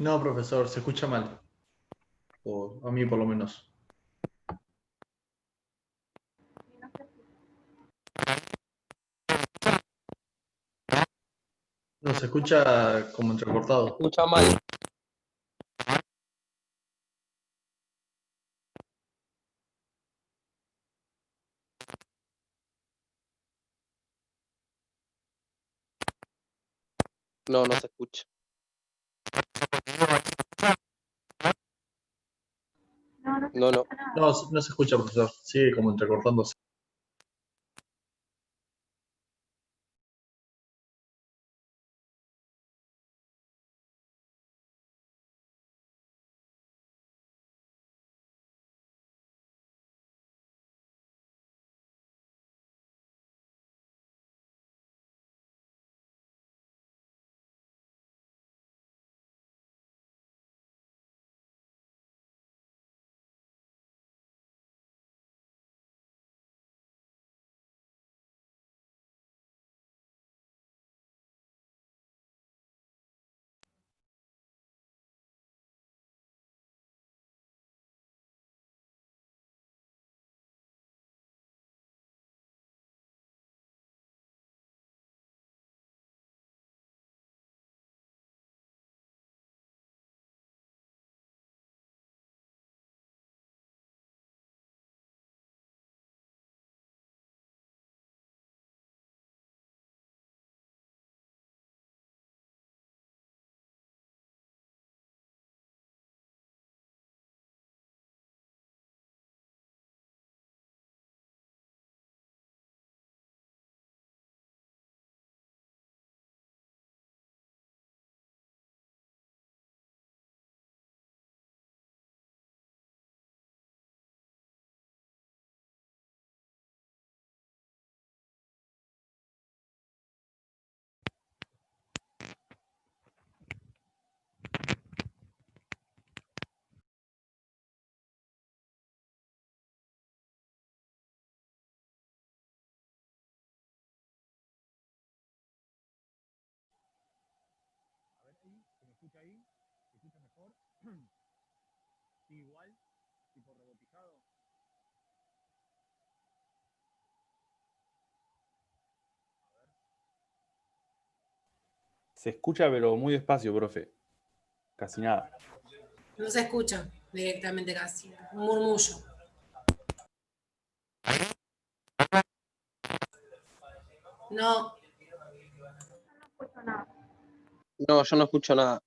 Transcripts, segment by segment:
No, profesor, se escucha mal. O a mí por lo menos. No, se escucha como Se entrecortado. escucha mal. No, no se escucha. No, no. No, no se escucha, profesor. Sigue como entrecortándose. Se escucha, pero muy despacio, profe. Casi nada. No se escucha directamente casi. Un murmullo. No. No, yo no escucho nada.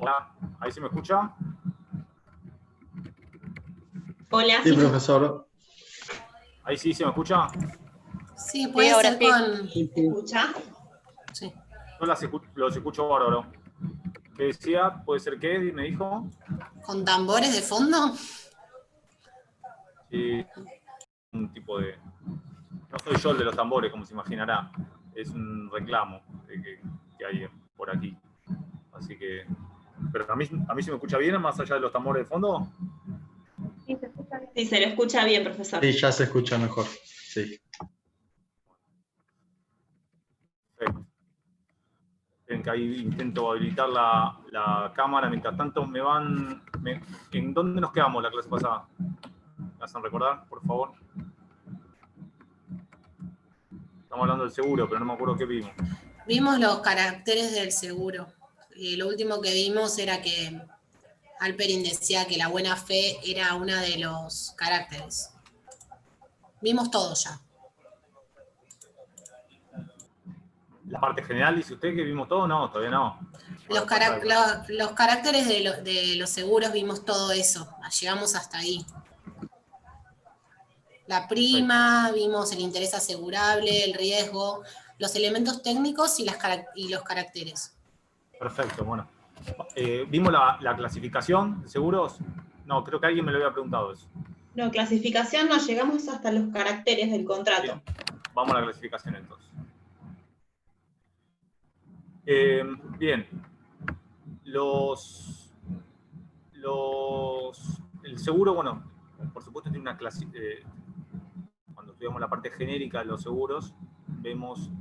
Hola, ¿ahí se me escucha? Hola, Sí, sí. profesor. ¿Ahí sí se me escucha? Sí, puede ahora ser sí. con. ¿Se escucha? Sí. Yo los escucho bárbaro. ¿Qué decía? ¿Puede ser qué? Me dijo. ¿Con tambores de fondo? Sí, un tipo de... No soy yo el de los tambores, como se imaginará. Es un reclamo que hay por aquí. Así que... Pero a mí se me escucha bien, más allá de los tambores de fondo. Sí, se lo escucha bien, profesor. Sí, ya se escucha mejor. Sí. Perfecto. En que ahí intento habilitar la cámara. Mientras tanto, ¿en dónde nos quedamos la clase pasada? ¿Me hacen recordar, por favor? Estamos hablando del seguro, pero no me acuerdo qué vimos. Vimos los caracteres del seguro. Y lo último que vimos era que Alperin decía que la buena fe era uno de los caracteres. Vimos todo ya. La parte general, dice usted que vimos todo, no, todavía no. Los caracteres de los seguros vimos todo eso. Llegamos hasta ahí. La prima, vimos el interés asegurable, el riesgo, los elementos técnicos y los caracteres. Perfecto, bueno. ¿Vimos la clasificación de seguros? No, creo que alguien me lo había preguntado eso. No, clasificación no, llegamos hasta los caracteres del contrato. Bien, vamos a la clasificación entonces. Bien. El seguro, bueno, por supuesto tiene una clase. Cuando estudiamos la parte genérica de los seguros, vemos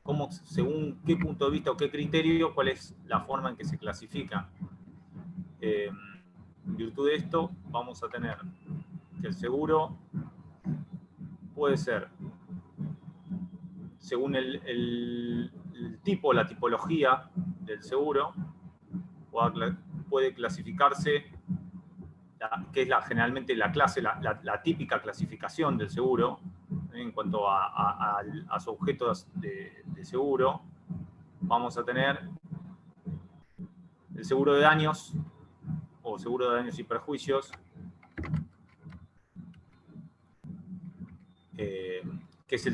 cómo, según qué punto de vista o qué criterio, cuál es la forma en que se clasifica. En virtud de esto, vamos a tener que el seguro puede ser, según el tipo, la tipología del seguro, puede clasificarse, que es generalmente la clase, la típica clasificación del seguro, en cuanto a su objeto de seguro. Vamos a tener el seguro de daños o seguro de daños y perjuicios, que es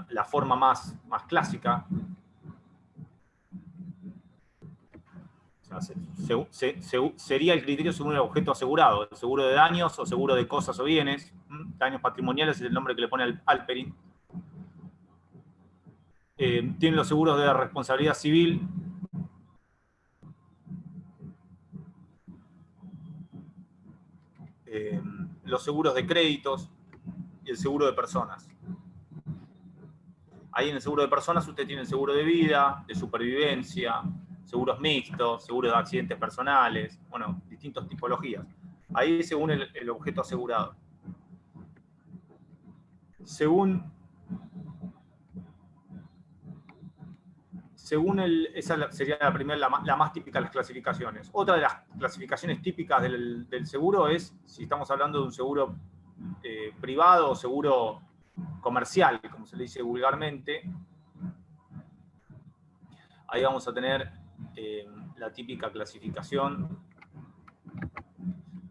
la forma más clásica. O sea, sería el criterio según el objeto asegurado, el seguro de daños o seguro de cosas o bienes. Daños patrimoniales es el nombre que le pone Alperin. Tienen los seguros de responsabilidad civil. Los seguros de créditos y el seguro de personas. Ahí en el seguro de personas usted tiene el seguro de vida, de supervivencia, seguros mixtos, seguros de accidentes personales, bueno, distintas tipologías. Ahí según el objeto asegurado. Esa sería la primera, la más típica de las clasificaciones. Otra de las clasificaciones típicas del seguro es, si estamos hablando de un seguro privado o seguro comercial, como se le dice vulgarmente, ahí vamos a tener la típica clasificación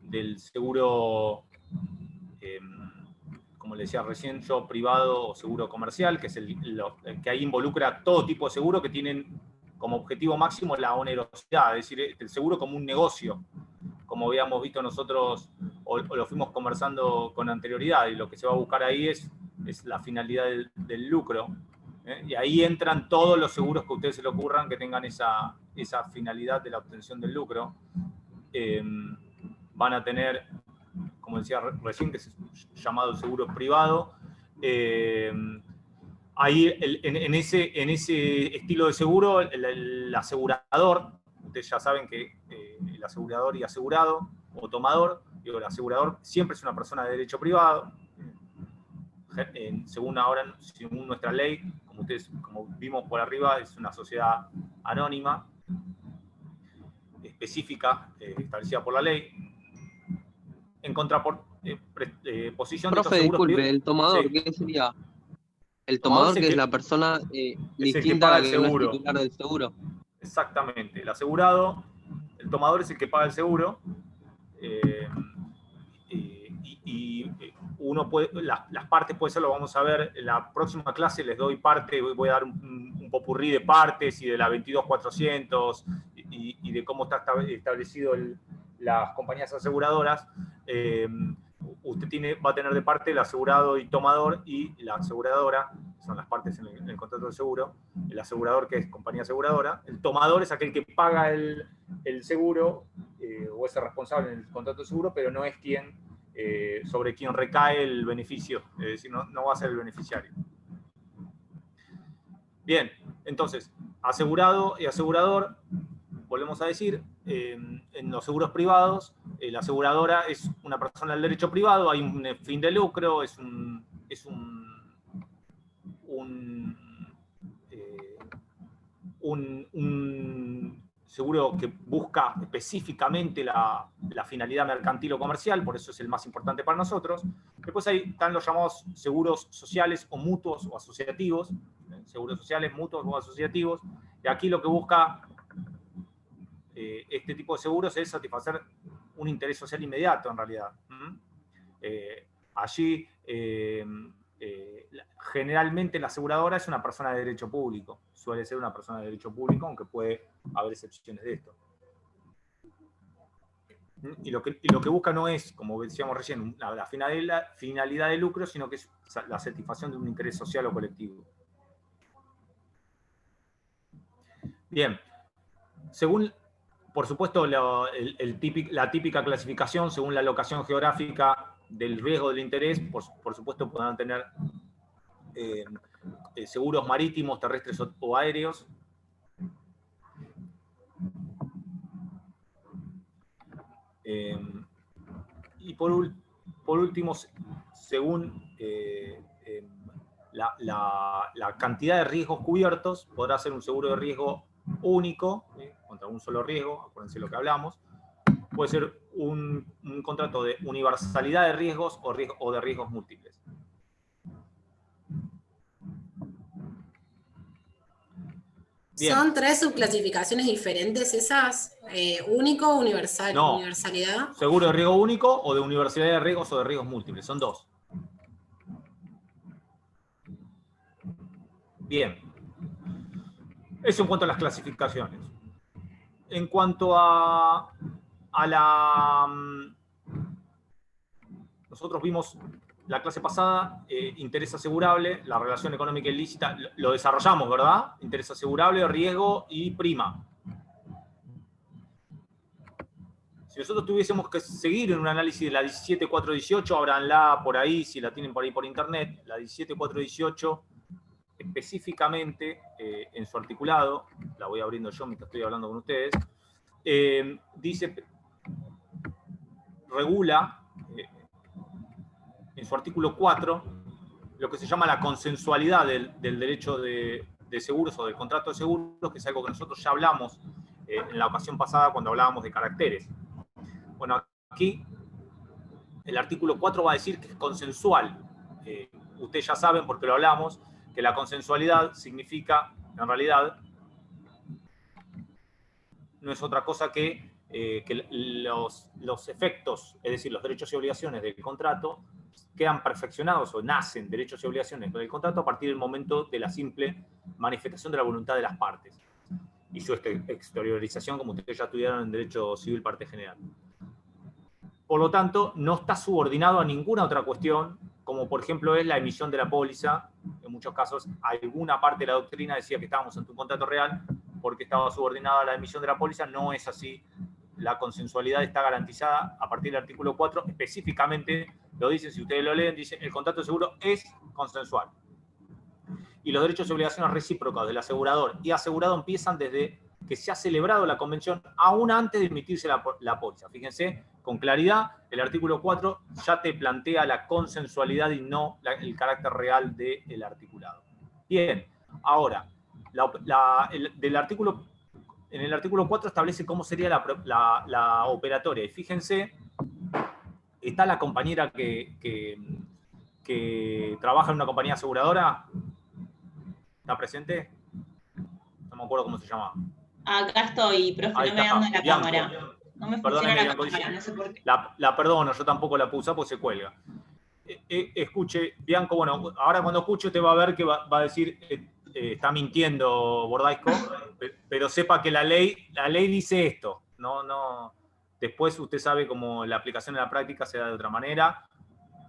del seguro, como le decía recién yo, privado o seguro comercial, que es el que ahí involucra todo tipo de seguro que tienen como objetivo máximo la onerosidad, es decir, el seguro como un negocio, como habíamos visto nosotros o lo fuimos conversando con anterioridad, y lo que se va a buscar ahí es la finalidad del lucro. Y ahí entran todos los seguros que a ustedes se le ocurran que tengan esa finalidad de la obtención del lucro. Van a tener, como decía recién, que es llamado seguro privado. Ahí en ese estilo de seguro, el asegurador, ustedes ya saben que el asegurador y asegurado o tomador, digo, el asegurador siempre es una persona de derecho privado. Según nuestra ley, como vimos por arriba, es una sociedad anónima, específica, establecida por la ley. En contraposición de estos Profe, seguros disculpe, privados. el tomador, Sí. ¿qué sería? El Tomador tomador, que es la persona es el que distinta a paga la el que no es seguro. titular del seguro. Exactamente. El asegurado El tomador es el que paga el seguro. Uno puede, las partes puede ser, lo vamos a ver en la próxima clase, les doy parte, voy a dar un popurrí de partes y de la 22400 y de cómo está establecido las compañías aseguradoras. Usted va a tener de parte el asegurado y tomador, y la aseguradora, son las partes en el contrato de seguro, el asegurador, que es compañía aseguradora, el tomador es aquel que paga el seguro, o es el responsable en el contrato de seguro, pero no es sobre quien recae el beneficio, es decir, no va a ser el beneficiario. Bien, entonces, asegurado y asegurador, volvemos a decir, en los seguros privados, la aseguradora es una persona del derecho privado, hay un fin de lucro, es un seguro que busca específicamente la finalidad mercantil o comercial, por eso es el más importante para nosotros. Después ahí están los llamados seguros sociales o mutuos o asociativos, seguros sociales, mutuos o asociativos, y aquí lo que busca este tipo de seguros es satisfacer un interés social inmediato, en realidad. Allí, generalmente la aseguradora es una persona de derecho público, suele ser una persona de derecho público, aunque puede haber excepciones de esto. Y lo que busca no es, como decíamos recién, la finalidad de lucro, sino que es la satisfacción de un interés social o colectivo. Bien, según, por supuesto, la típica clasificación, según la locación geográfica del riesgo del interés, por supuesto podrán tener seguros marítimos, terrestres o aéreos. Y por último, según la cantidad de riesgos cubiertos, podrá ser un seguro de riesgo único, contra un solo riesgo, acuérdense lo que hablamos. Puede ser un contrato de universalidad de riesgos o de riesgos múltiples. Bien. ¿Son 3 subclasificaciones diferentes esas? ¿Único, universal, no, universalidad? Seguro de riesgo único o de universalidad de riesgos o de riesgos múltiples. Son 2. Bien. Eso en cuanto a las clasificaciones. En cuanto a nosotros vimos la clase pasada, interés asegurable, la relación económica ilícita, lo desarrollamos, ¿verdad? Interés asegurable, riesgo y prima. Si nosotros tuviésemos que seguir en un análisis de la 17418, ábranla por ahí, si la tienen por ahí por internet, la 17418, específicamente en su articulado, la voy abriendo yo mientras estoy hablando con ustedes, regula en su artículo 4 lo que se llama la consensualidad del derecho de seguros o del contrato de seguros, que es algo que nosotros ya hablamos en la ocasión pasada cuando hablábamos de caracteres. Bueno, aquí el artículo 4 va a decir que es consensual. Ustedes ya saben, porque lo hablamos, que la consensualidad significa, en realidad, no es otra cosa que los efectos, es decir, los derechos y obligaciones del contrato, quedan perfeccionados o nacen derechos y obligaciones del contrato a partir del momento de la simple manifestación de la voluntad de las partes y su exteriorización, como ustedes ya estudiaron en Derecho Civil Parte General. Por lo tanto, no está subordinado a ninguna otra cuestión, como por ejemplo es la emisión de la póliza. En muchos casos, alguna parte de la doctrina decía que estábamos ante un contrato real porque estaba subordinada a la emisión de la póliza. No es así. La consensualidad está garantizada a partir del artículo 4. Específicamente lo dicen, si ustedes lo leen, dice el contrato de seguro es consensual. Y los derechos y obligaciones recíprocas del asegurador y asegurado empiezan desde que se ha celebrado la convención, aún antes de emitirse la póliza. Fíjense, con claridad, el artículo 4 ya te plantea la consensualidad y no el carácter real del articulado. Bien, ahora, en el artículo 4 establece cómo sería la operatoria. Y fíjense, está la compañera que trabaja en una compañía aseguradora. ¿Está presente? No me acuerdo cómo se llama. Acá estoy, profe, Ahí no me está, anda la Bianco. cámara. No me funciona Perdóneme, la Bianco, cámara, dice- no sé por qué. La perdono, yo tampoco la puse porque se cuelga. Escuche, Bianco, bueno, ahora cuando escuche usted va a ver que va a decir, está mintiendo Bordaisco, pero sepa que la ley dice esto. No, después usted sabe cómo la aplicación en la práctica se da de otra manera,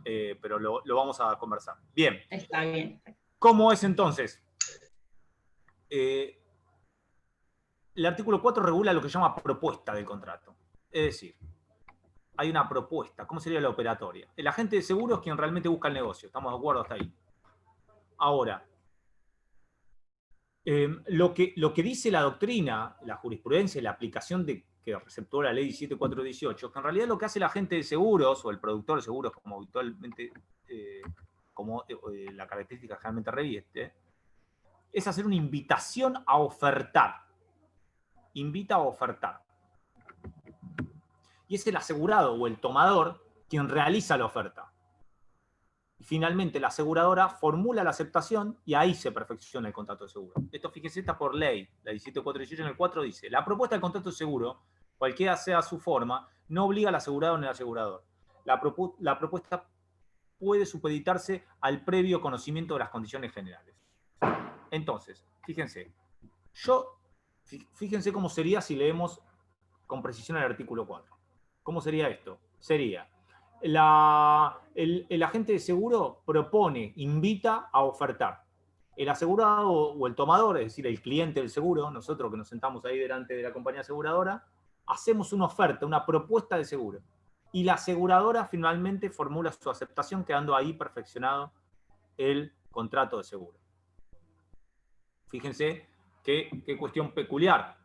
pero lo vamos a conversar. Bien. Está bien. ¿Cómo es entonces? El artículo 4 regula lo que se llama propuesta del contrato. Es decir, hay una propuesta. ¿Cómo sería la operatoria? El agente de seguro es quien realmente busca el negocio. ¿Estamos de acuerdo hasta ahí? Ahora, lo que dice la doctrina, la jurisprudencia y la aplicación que receptó la ley 17418, que en realidad lo que hace el agente de seguros o el productor de seguros, como habitualmente, la característica generalmente revieste, es hacer una invitación a ofertar. Invita a ofertar. Y es el asegurado o el tomador quien realiza la oferta. Y finalmente la aseguradora formula la aceptación y ahí se perfecciona el contrato de seguro. Esto, fíjese, está por ley. La 17418 en el 4 dice: la propuesta del contrato de seguro, cualquiera sea su forma, no obliga al asegurado ni al asegurador. La propuesta puede supeditarse al previo conocimiento de las condiciones generales. Entonces, fíjense cómo sería si leemos con precisión el artículo 4. ¿Cómo sería esto? Sería, el agente de seguro propone, invita a ofertar. El asegurado o el tomador, es decir, el cliente del seguro, nosotros que nos sentamos ahí delante de la compañía aseguradora, hacemos una oferta, una propuesta de seguro. Y la aseguradora finalmente formula su aceptación, quedando ahí perfeccionado el contrato de seguro. Fíjense qué cuestión peculiar.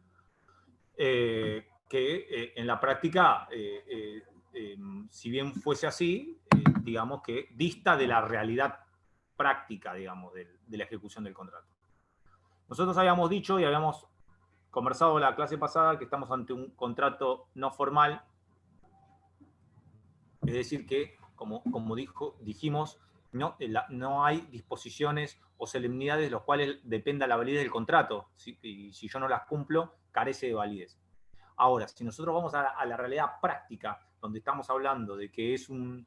Que en la práctica, si bien fuese así, digamos que dista de la realidad práctica, digamos, de la ejecución del contrato. Nosotros habíamos dicho y habíamos conversado la clase pasada que estamos ante un contrato no formal, es decir que, como dijimos, no hay disposiciones o solemnidades de los cuales dependa la validez del contrato. Y si yo no las cumplo, carece de validez. Ahora, si nosotros vamos a la realidad práctica, donde estamos hablando de que es una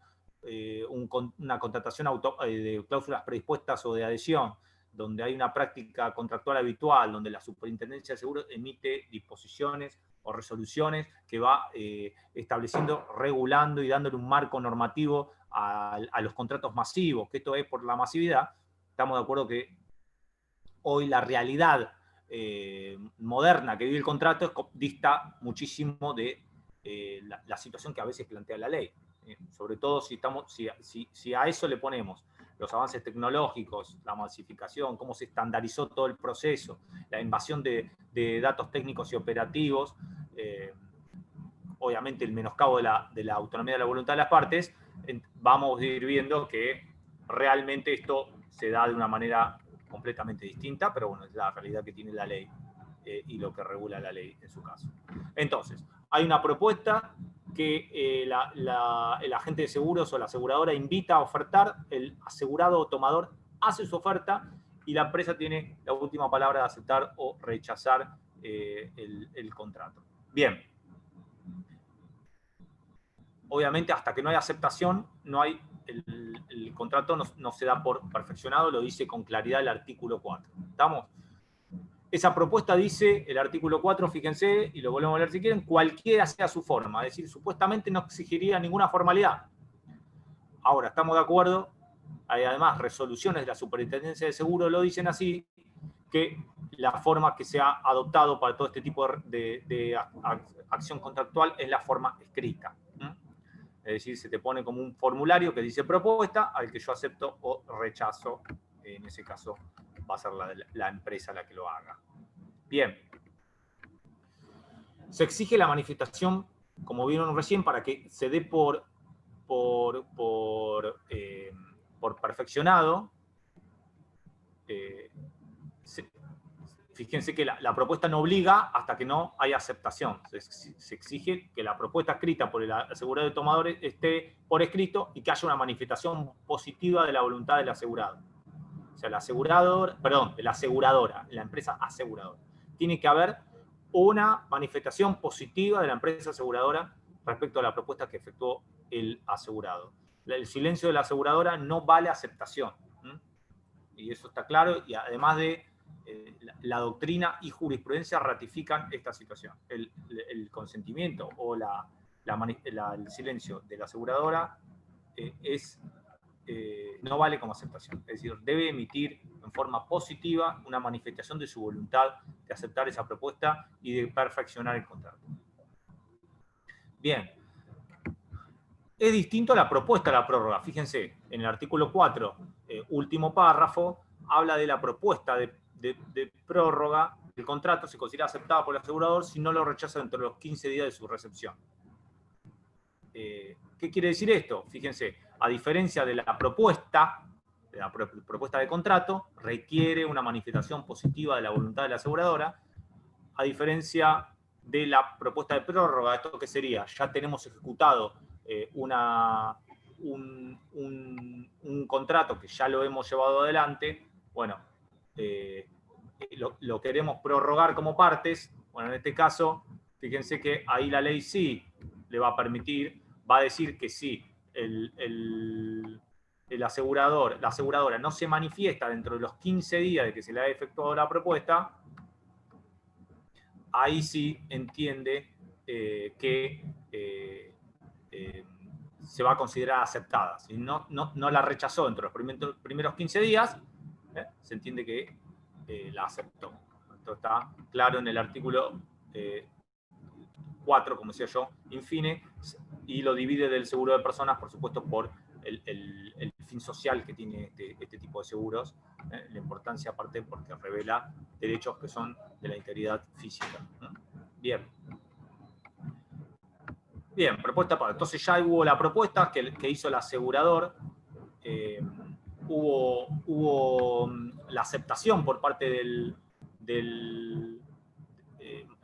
contratación de cláusulas predispuestas o de adhesión, donde hay una práctica contractual habitual, donde la Superintendencia de Seguros emite disposiciones o resoluciones que va estableciendo, regulando y dándole un marco normativo a los contratos masivos, que esto es por la masividad, estamos de acuerdo que hoy la realidad moderna que vive el contrato dista muchísimo de la situación que a veces plantea la ley. Sobre todo si a eso le ponemos los avances tecnológicos, la masificación, cómo se estandarizó todo el proceso, la invasión de datos técnicos y operativos, obviamente el menoscabo de la autonomía de la voluntad de las partes, vamos a ir viendo que realmente esto se da de una manera completamente distinta, pero bueno, es la realidad que tiene la ley y lo que regula la ley en su caso. Entonces, hay una propuesta que el agente de seguros o la aseguradora invita a ofertar, el asegurado o tomador hace su oferta y la empresa tiene la última palabra de aceptar o rechazar el contrato. Bien. Obviamente, hasta que no hay aceptación, no hay el contrato no se da por perfeccionado, lo dice con claridad el artículo 4. ¿Estamos? Esa propuesta dice, el artículo 4, fíjense, y lo volvemos a leer si quieren, cualquiera sea su forma, es decir, supuestamente no exigiría ninguna formalidad. Ahora, estamos de acuerdo, hay además resoluciones de la Superintendencia de Seguros lo dicen así, que la forma que se ha adoptado para todo este tipo de acción contractual es la forma escrita. Es decir, se te pone como un formulario que dice propuesta, al que yo acepto o rechazo. En ese caso va a ser la empresa la que lo haga. Bien. Se exige la manifestación, como vieron recién, para que se dé por perfeccionado. Fíjense que la propuesta no obliga hasta que no haya aceptación. Se exige que la propuesta escrita por el asegurado y tomador esté por escrito y que haya una manifestación positiva de la voluntad del asegurado. O sea, la aseguradora, la empresa aseguradora. Tiene que haber una manifestación positiva de la empresa aseguradora respecto a la propuesta que efectuó el asegurado. El silencio de la aseguradora no vale aceptación. Y eso está claro, y además de la doctrina y jurisprudencia ratifican esta situación. El consentimiento o el silencio de la aseguradora no vale como aceptación. Es decir, debe emitir en forma positiva una manifestación de su voluntad de aceptar esa propuesta y de perfeccionar el contrato. Bien. Es distinto a la propuesta de la prórroga. Fíjense, en el artículo 4, último párrafo, habla de la propuesta de prórroga del contrato, se considera aceptada por el asegurador si no lo rechaza dentro de los 15 días de su recepción. ¿Qué quiere decir esto? Fíjense, a diferencia de la propuesta de contrato, requiere una manifestación positiva de la voluntad de la aseguradora, a diferencia de la propuesta de prórroga. ¿Esto qué sería? Ya tenemos ejecutado un contrato que ya lo hemos llevado adelante, bueno, lo queremos prorrogar como partes. Bueno, en este caso, fíjense que ahí la ley sí le va a permitir, va a decir que sí, la aseguradora no se manifiesta dentro de los 15 días de que se le ha efectuado la propuesta, ahí sí entiende que se va a considerar aceptada. Si no la rechazó dentro de los primeros 15 días, se entiende que la aceptó. Esto está claro en el artículo 4, como decía yo, infine, y lo divide del seguro de personas, por supuesto, por el fin social que tiene este tipo de seguros, la importancia aparte porque revela derechos que son de la integridad física. Bien. Bien, propuesta para. Entonces ya hubo la propuesta que hizo el asegurador, hubo la aceptación por parte del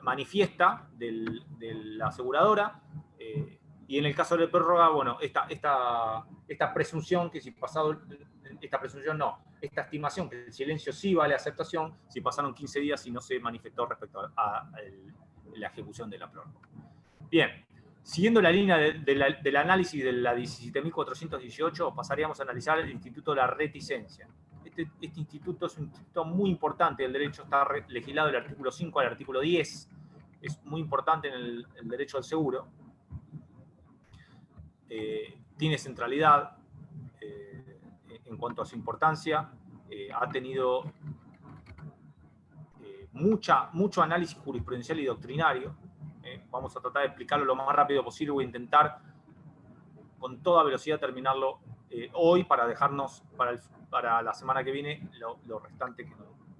manifiesta de la aseguradora, y en el caso de prórroga, bueno, esta presunción, que si pasado, esta estimación, que el silencio sí vale aceptación, si pasaron 15 días y no se manifestó respecto a la ejecución de la prórroga. Bien. Siguiendo la línea del análisis de la 17.418, pasaríamos a analizar el instituto de la reticencia. Este instituto es un instituto muy importante del derecho, está legislado del artículo 5 al artículo 10, es muy importante en el derecho al seguro. Tiene centralidad en cuanto a su importancia, ha tenido mucho análisis jurisprudencial y doctrinario. Vamos a tratar de explicarlo lo más rápido posible. Voy a intentar con toda velocidad terminarlo hoy para dejarnos para la semana que viene lo restante,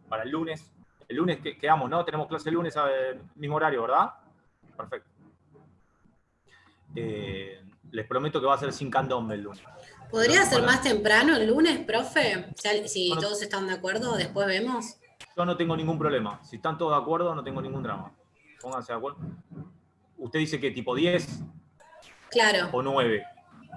para el lunes. El lunes que quedamos, ¿no? Tenemos clase el lunes al mismo horario, ¿verdad? Perfecto. Les prometo que va a ser sin candombe el lunes. ¿Podría ser más temprano el lunes, profe? Si todos están de acuerdo, después vemos. Yo no tengo ningún problema. Si están todos de acuerdo, no tengo ningún drama. Pónganse de acuerdo. ¿Usted dice que tipo 10? Claro. ¿O 9?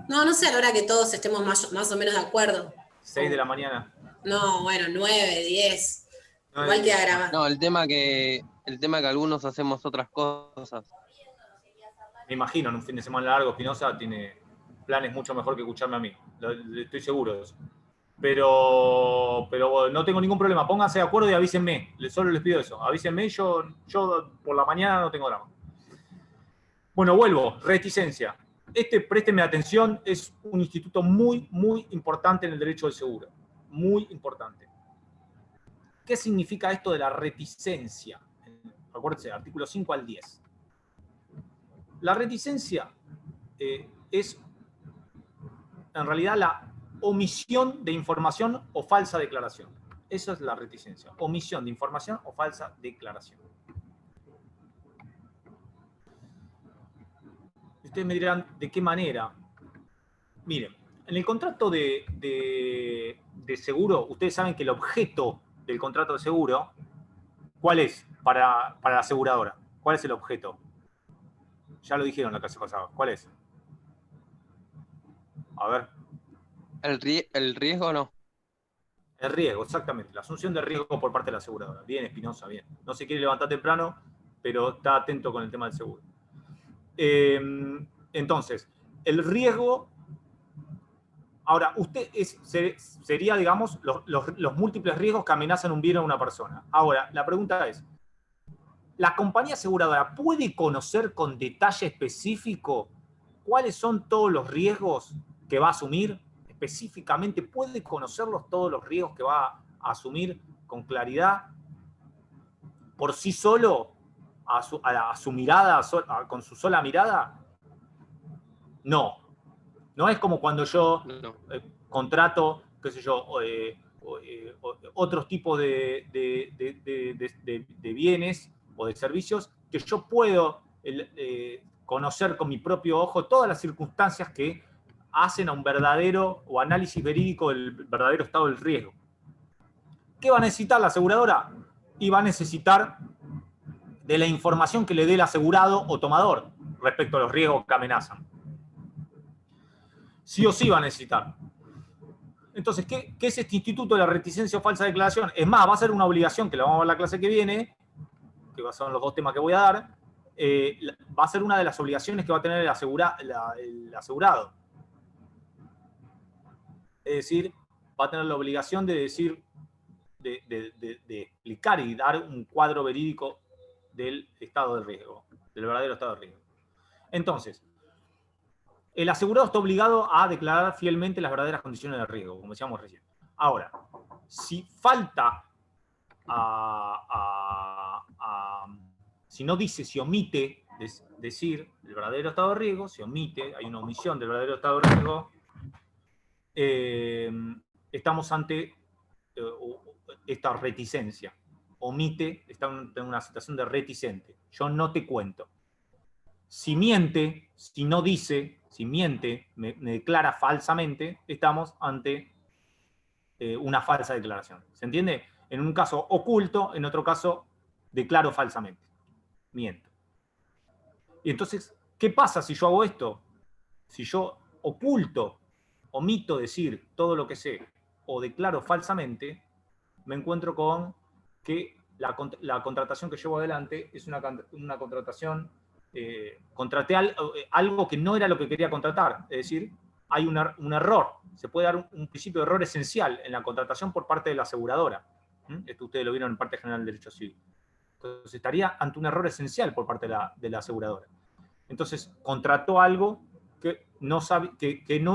No sé, a la hora que todos estemos más o menos de acuerdo. 6 de la mañana. No, bueno, 9, 10. 9, Igual queda grabado. No, el tema que algunos hacemos otras cosas. Me imagino, en un fin de semana largo, Espinosa tiene planes mucho mejor que escucharme a mí. Estoy seguro de eso. Pero no tengo ningún problema. Pónganse de acuerdo y avísenme. Solo les pido eso. Avísenme, yo por la mañana no tengo drama. Bueno, vuelvo. Reticencia. Présteme atención, es un instituto muy, muy importante en el derecho del seguro. Muy importante. ¿Qué significa esto de la reticencia? Acuérdense, artículo 5 al 10. La reticencia es, en realidad, la omisión de información o falsa declaración. Eso es la reticencia. Omisión de información o falsa declaración. Ustedes me dirán, ¿de qué manera? Miren, en el contrato de seguro, ustedes saben que el objeto del contrato de seguro, ¿cuál es para la aseguradora? ¿Cuál es el objeto? Ya lo dijeron la clase pasada. ¿Cuál es? A ver. ¿El riesgo no? El riesgo, exactamente. La asunción de riesgo por parte de la aseguradora. Bien, Espinosa, bien. No se quiere levantar temprano, pero está atento con el tema del seguro. Entonces, el riesgo... Ahora, sería, digamos, los múltiples riesgos que amenazan un bien a una persona. Ahora, la pregunta es, ¿la compañía aseguradora puede conocer con detalle específico cuáles son todos los riesgos que va a asumir? Específicamente, ¿puede conocerlos todos los riesgos que va a asumir con claridad? ¿Por sí solo, a su mirada, con su sola mirada? No. No es como cuando yo contrato, qué sé yo, otros tipos de bienes o de servicios que yo puedo conocer con mi propio ojo todas las circunstancias que hacen a un verdadero o análisis verídico del verdadero estado del riesgo. ¿Qué va a necesitar la aseguradora? Y va a necesitar de la información que le dé el asegurado o tomador respecto a los riesgos que amenazan. Sí o sí va a necesitar. Entonces, ¿qué es este instituto de la reticencia o falsa declaración? Es más, va a ser una obligación, que la vamos a ver en la clase que viene, que son los 2 temas que voy a dar, va a ser una de las obligaciones que va a tener el asegurado. Es decir, va a tener la obligación de decir, de explicar y dar un cuadro verídico del estado de riesgo, del verdadero estado de riesgo. Entonces, el asegurado está obligado a declarar fielmente las verdaderas condiciones de riesgo, como decíamos recién. Ahora, si falta, si no dice, si omite decir el verdadero estado de riesgo, si omite, hay una omisión del verdadero estado de riesgo, estamos ante esta reticencia. Omite, está en una situación de reticente. Yo no te cuento. Si miente, si no dice, si miente, me declara falsamente, estamos ante una falsa declaración. ¿Se entiende? En un caso oculto, en otro caso declaro falsamente. Miento. Y entonces, ¿qué pasa si yo hago esto? Si yo oculto, omito decir todo lo que sé o declaro falsamente, me encuentro con que la contratación que llevo adelante es una contratación... contraté algo que no era lo que quería contratar, es decir, hay un error, se puede dar un principio de error esencial en la contratación por parte de la aseguradora. Esto ustedes lo vieron en parte general del derecho civil. Entonces estaría ante un error esencial por parte de la aseguradora. Entonces contrató algo que no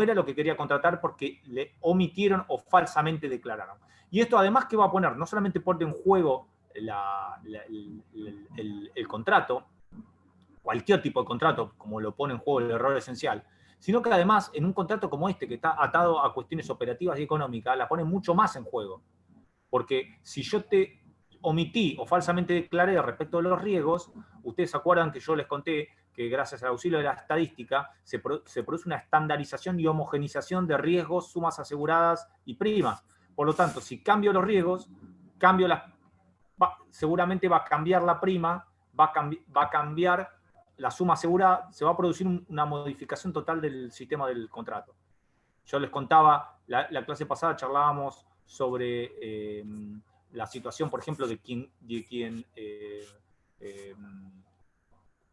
era lo que quería contratar porque le omitieron o falsamente declararon. Y esto además, ¿qué va a poner? No solamente pone en juego el contrato, cualquier tipo de contrato, como lo pone en juego el error esencial, sino que además en un contrato como este, que está atado a cuestiones operativas y económicas, la pone mucho más en juego. Porque si yo te omití o falsamente declaré respecto de los riesgos, ustedes se acuerdan que yo les conté que gracias al auxilio de la estadística se produce una estandarización y homogenización de riesgos, sumas aseguradas y primas. Por lo tanto, si cambio los riesgos, seguramente va a cambiar la prima, va a cambiar la suma asegurada, se va a producir una modificación total del sistema del contrato. Yo les contaba, la clase pasada charlábamos sobre la situación, por ejemplo, de quien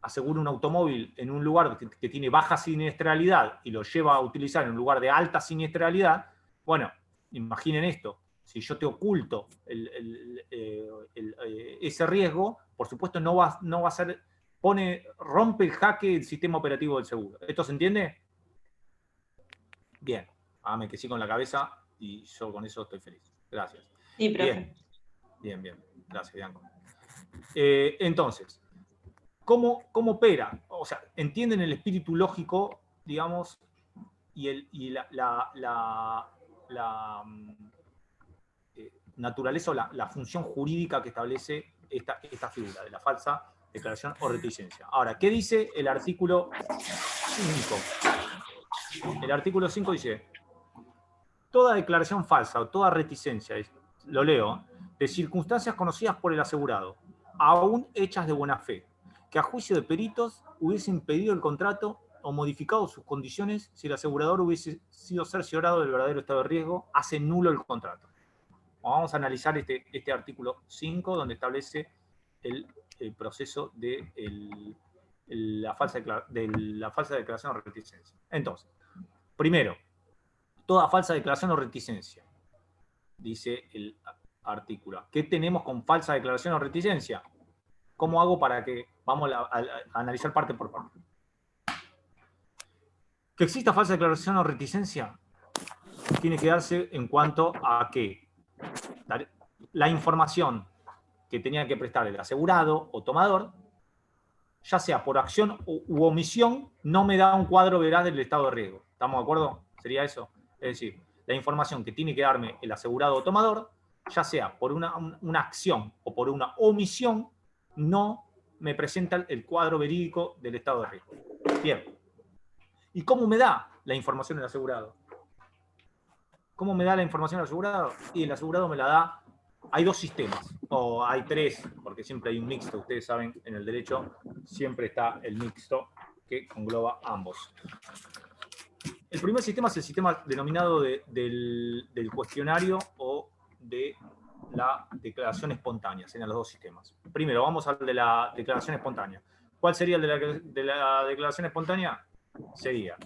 asegura un automóvil en un lugar que tiene baja siniestralidad y lo lleva a utilizar en un lugar de alta siniestralidad. Bueno, imaginen esto, si yo te oculto ese riesgo, por supuesto no va a ser... rompe el jaque el sistema operativo del seguro. ¿Esto se entiende? Bien. Hágame que sí con la cabeza y yo con eso estoy feliz. Gracias. Sí, profe. Bien. Gracias, Bianco. Entonces, ¿cómo opera? O sea, ¿entienden el espíritu lógico, digamos, y la naturaleza o la función jurídica que establece esta figura de la falsa declaración o reticencia? Ahora, ¿qué dice el artículo 5? El artículo 5 dice: toda declaración falsa o toda reticencia, lo leo, de circunstancias conocidas por el asegurado, aún hechas de buena fe, que a juicio de peritos hubiese impedido el contrato o modificado sus condiciones si el asegurador hubiese sido cerciorado del verdadero estado de riesgo, hace nulo el contrato. Vamos a analizar este artículo 5, donde establece proceso de la falsa declaración o reticencia. Entonces, primero, toda falsa declaración o reticencia, dice el artículo. ¿Qué tenemos con falsa declaración o reticencia? ¿Cómo hago para que vamos a analizar parte por parte? Que exista falsa declaración o reticencia tiene que darse en cuanto a que la información que tenía que prestar el asegurado o tomador, ya sea por acción u omisión, no me da un cuadro veraz del estado de riesgo. ¿Estamos de acuerdo? ¿Sería eso? Es decir, la información que tiene que darme el asegurado o tomador, ya sea por una acción o por una omisión, no me presenta el cuadro verídico del estado de riesgo. Bien. ¿Y cómo me da la información el asegurado? ¿Cómo me da la información el asegurado? Y el asegurado me la da. Hay dos sistemas, o hay tres, porque siempre hay un mixto. Ustedes saben, en el derecho siempre está el mixto que engloba ambos. El primer sistema es el sistema denominado del cuestionario o de la declaración espontánea. Serían los dos sistemas. Primero, vamos al de la declaración espontánea. ¿Cuál sería el de la declaración espontánea? Sería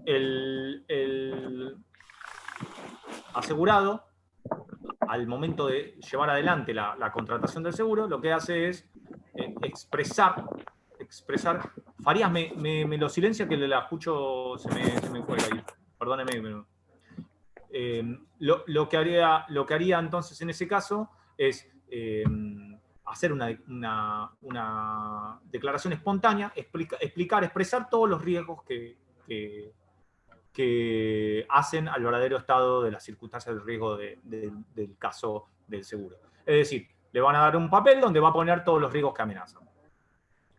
el asegurado, al momento de llevar adelante la contratación del seguro, lo que hace es expresar. Farías, me lo silencia que la escucho, se me cuelga ahí. Perdóneme. Lo que haría entonces en ese caso es hacer una declaración espontánea, expresar todos los riesgos que hacen al verdadero estado de las circunstancias del riesgo del caso del seguro. Es decir, le van a dar un papel donde va a poner todos los riesgos que amenazan.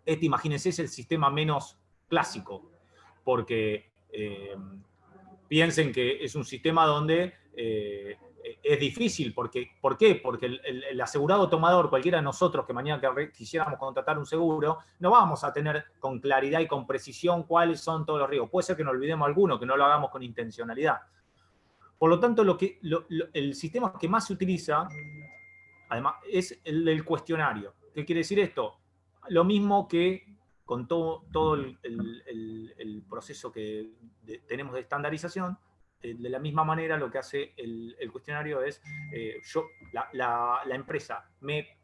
Imagínense, es el sistema menos clásico, porque piensen que es un sistema donde es difícil. ¿Por qué? Porque el asegurado tomador, cualquiera de nosotros que mañana quisiéramos contratar un seguro, no vamos a tener con claridad y con precisión cuáles son todos los riesgos. Puede ser que nos olvidemos alguno, que no lo hagamos con intencionalidad. Por lo tanto, el sistema que más se utiliza, además, es el del cuestionario. ¿Qué quiere decir esto? Lo mismo que con todo el proceso que tenemos de estandarización. De la misma manera, lo que hace el cuestionario es, la empresa me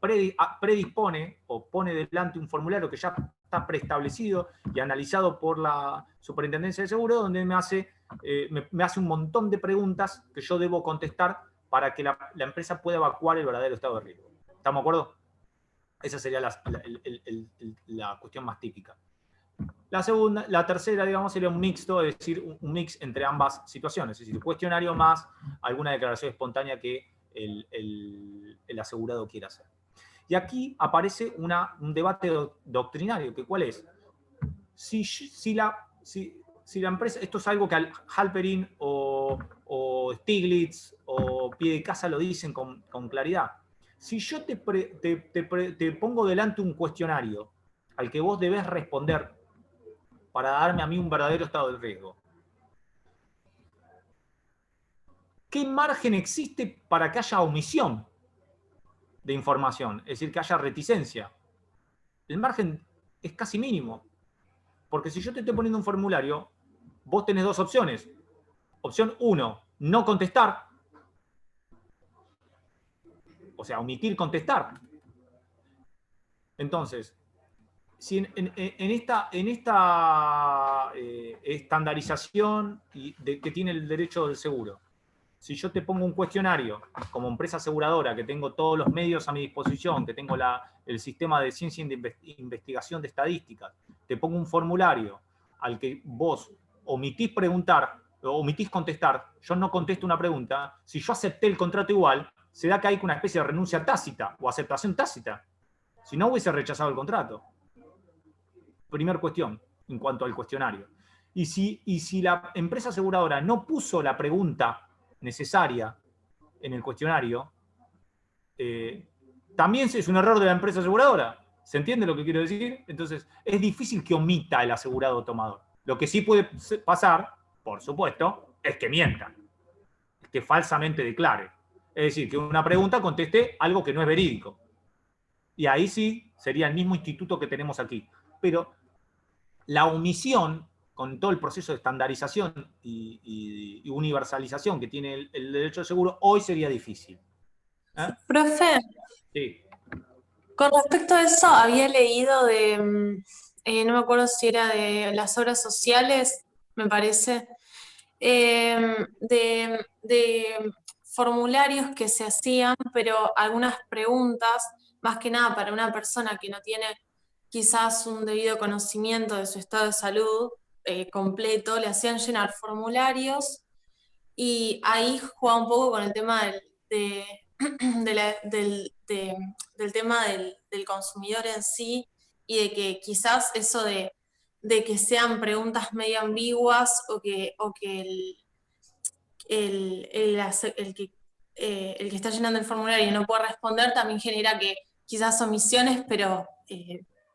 predispone o pone delante un formulario que ya está preestablecido y analizado por la Superintendencia de Seguros, donde me hace un montón de preguntas que yo debo contestar para que la empresa pueda evacuar el verdadero estado de riesgo. ¿Estamos de acuerdo? Esa sería la cuestión más típica. La tercera, digamos, sería un mixto, es decir, un mix entre ambas situaciones, es decir, el cuestionario más alguna declaración espontánea que el asegurado quiera hacer. Y aquí aparece un debate doctrinario, que ¿cuál es? Si la empresa, esto es algo que Halperin o Stiglitz o Piedecasa lo dicen con claridad. Si yo te pongo delante un cuestionario al que vos debés responder para darme a mí un verdadero estado de riesgo, ¿qué margen existe para que haya omisión de información? Es decir, que haya reticencia. El margen es casi mínimo. Porque si yo te estoy poniendo un formulario, vos tenés dos opciones. Opción 1, no contestar. O sea, omitir contestar. Entonces, si en esta estandarización que tiene el derecho del seguro, si yo te pongo un cuestionario como empresa aseguradora, que tengo todos los medios a mi disposición, que tengo el sistema de ciencia de investigación de estadísticas, te pongo un formulario al que vos omitís preguntar, o omitís contestar, yo no contesto una pregunta, si yo acepté el contrato igual, se da que hay una especie de renuncia tácita o aceptación tácita. Si no, hubiese rechazado el contrato. Primer cuestión, en cuanto al cuestionario. Y si la empresa aseguradora no puso la pregunta necesaria en el cuestionario, también es un error de la empresa aseguradora. ¿Se entiende lo que quiero decir? Entonces, es difícil que omita el asegurado tomador. Lo que sí puede pasar, por supuesto, es que mienta, que falsamente declare. Es decir, que una pregunta conteste algo que no es verídico. Y ahí sí sería el mismo instituto que tenemos aquí. Pero la omisión, con todo el proceso de estandarización y universalización que tiene el derecho al seguro, hoy sería difícil. Profe, Sí. con respecto a eso, había leído no me acuerdo si era de las obras sociales, me parece, de formularios que se hacían, pero algunas preguntas, más que nada para una persona que no tiene quizás un debido conocimiento de su estado de salud completo, le hacían llenar formularios y ahí jugaba un poco con el tema del tema del consumidor en sí y de que quizás eso de que sean preguntas medio ambiguas o que el que está llenando el formulario no puede responder también genera que quizás omisiones, pero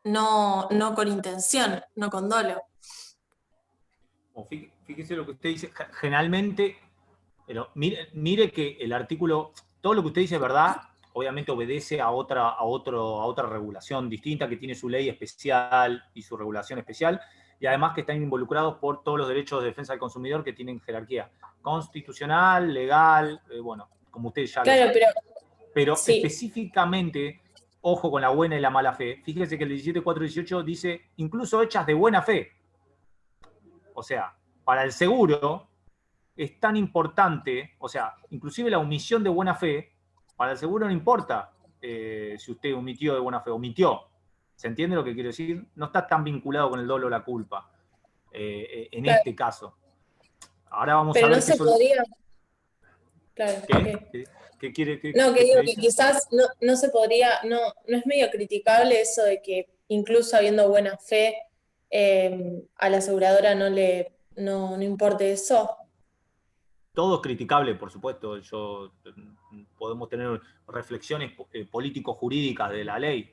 no con intención, no con dolo. Fíjese lo que usted dice. Generalmente, pero mire que el artículo, todo lo que usted dice es verdad, obviamente obedece a otra regulación distinta que tiene su ley especial y su regulación especial, y además que están involucrados por todos los derechos de defensa del consumidor que tienen jerarquía constitucional, legal, bueno, como usted ya lo sabe. Pero sí, específicamente, ojo con la buena y la mala fe. Fíjese que el 17.418 dice, incluso hechas de buena fe. O sea, para el seguro es tan importante, o sea, inclusive la omisión de buena fe, para el seguro no importa si usted omitió de buena fe, omitió. ¿Se entiende lo que quiero decir? No está tan vinculado con el dolo o la culpa, en este caso. Ahora vamos a ver... Pero no se podría... Claro, ¿Qué quiere que... No, que digo que quizás no se podría, no es medio criticable eso de que incluso habiendo buena fe, a la aseguradora no importe eso. Todo es criticable, por supuesto. Podemos tener reflexiones político-jurídicas de la ley,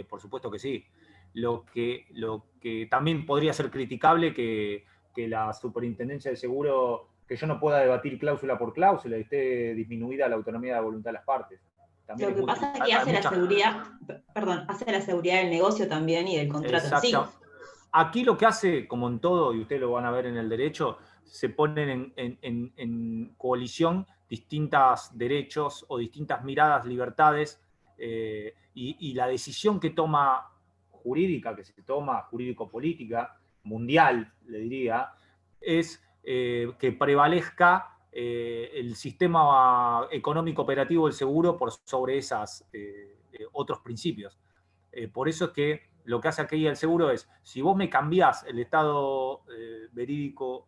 por supuesto que sí. Lo que también podría ser criticable que la superintendencia de seguro, que yo no pueda debatir cláusula por cláusula y esté disminuida la autonomía de la voluntad de las partes. También lo que pasa es que hace la seguridad del negocio también y del contrato en sí. Aquí lo que hace, como en todo, y ustedes lo van a ver en el derecho, se ponen en coalición distintos derechos o distintas miradas, libertades, y la decisión que toma jurídica, que se toma jurídico-política, mundial, le diría, es que prevalezca el sistema económico operativo del seguro por sobre esos otros principios. Por eso es que lo que hace aquí el seguro es, si vos me cambiás el estado verídico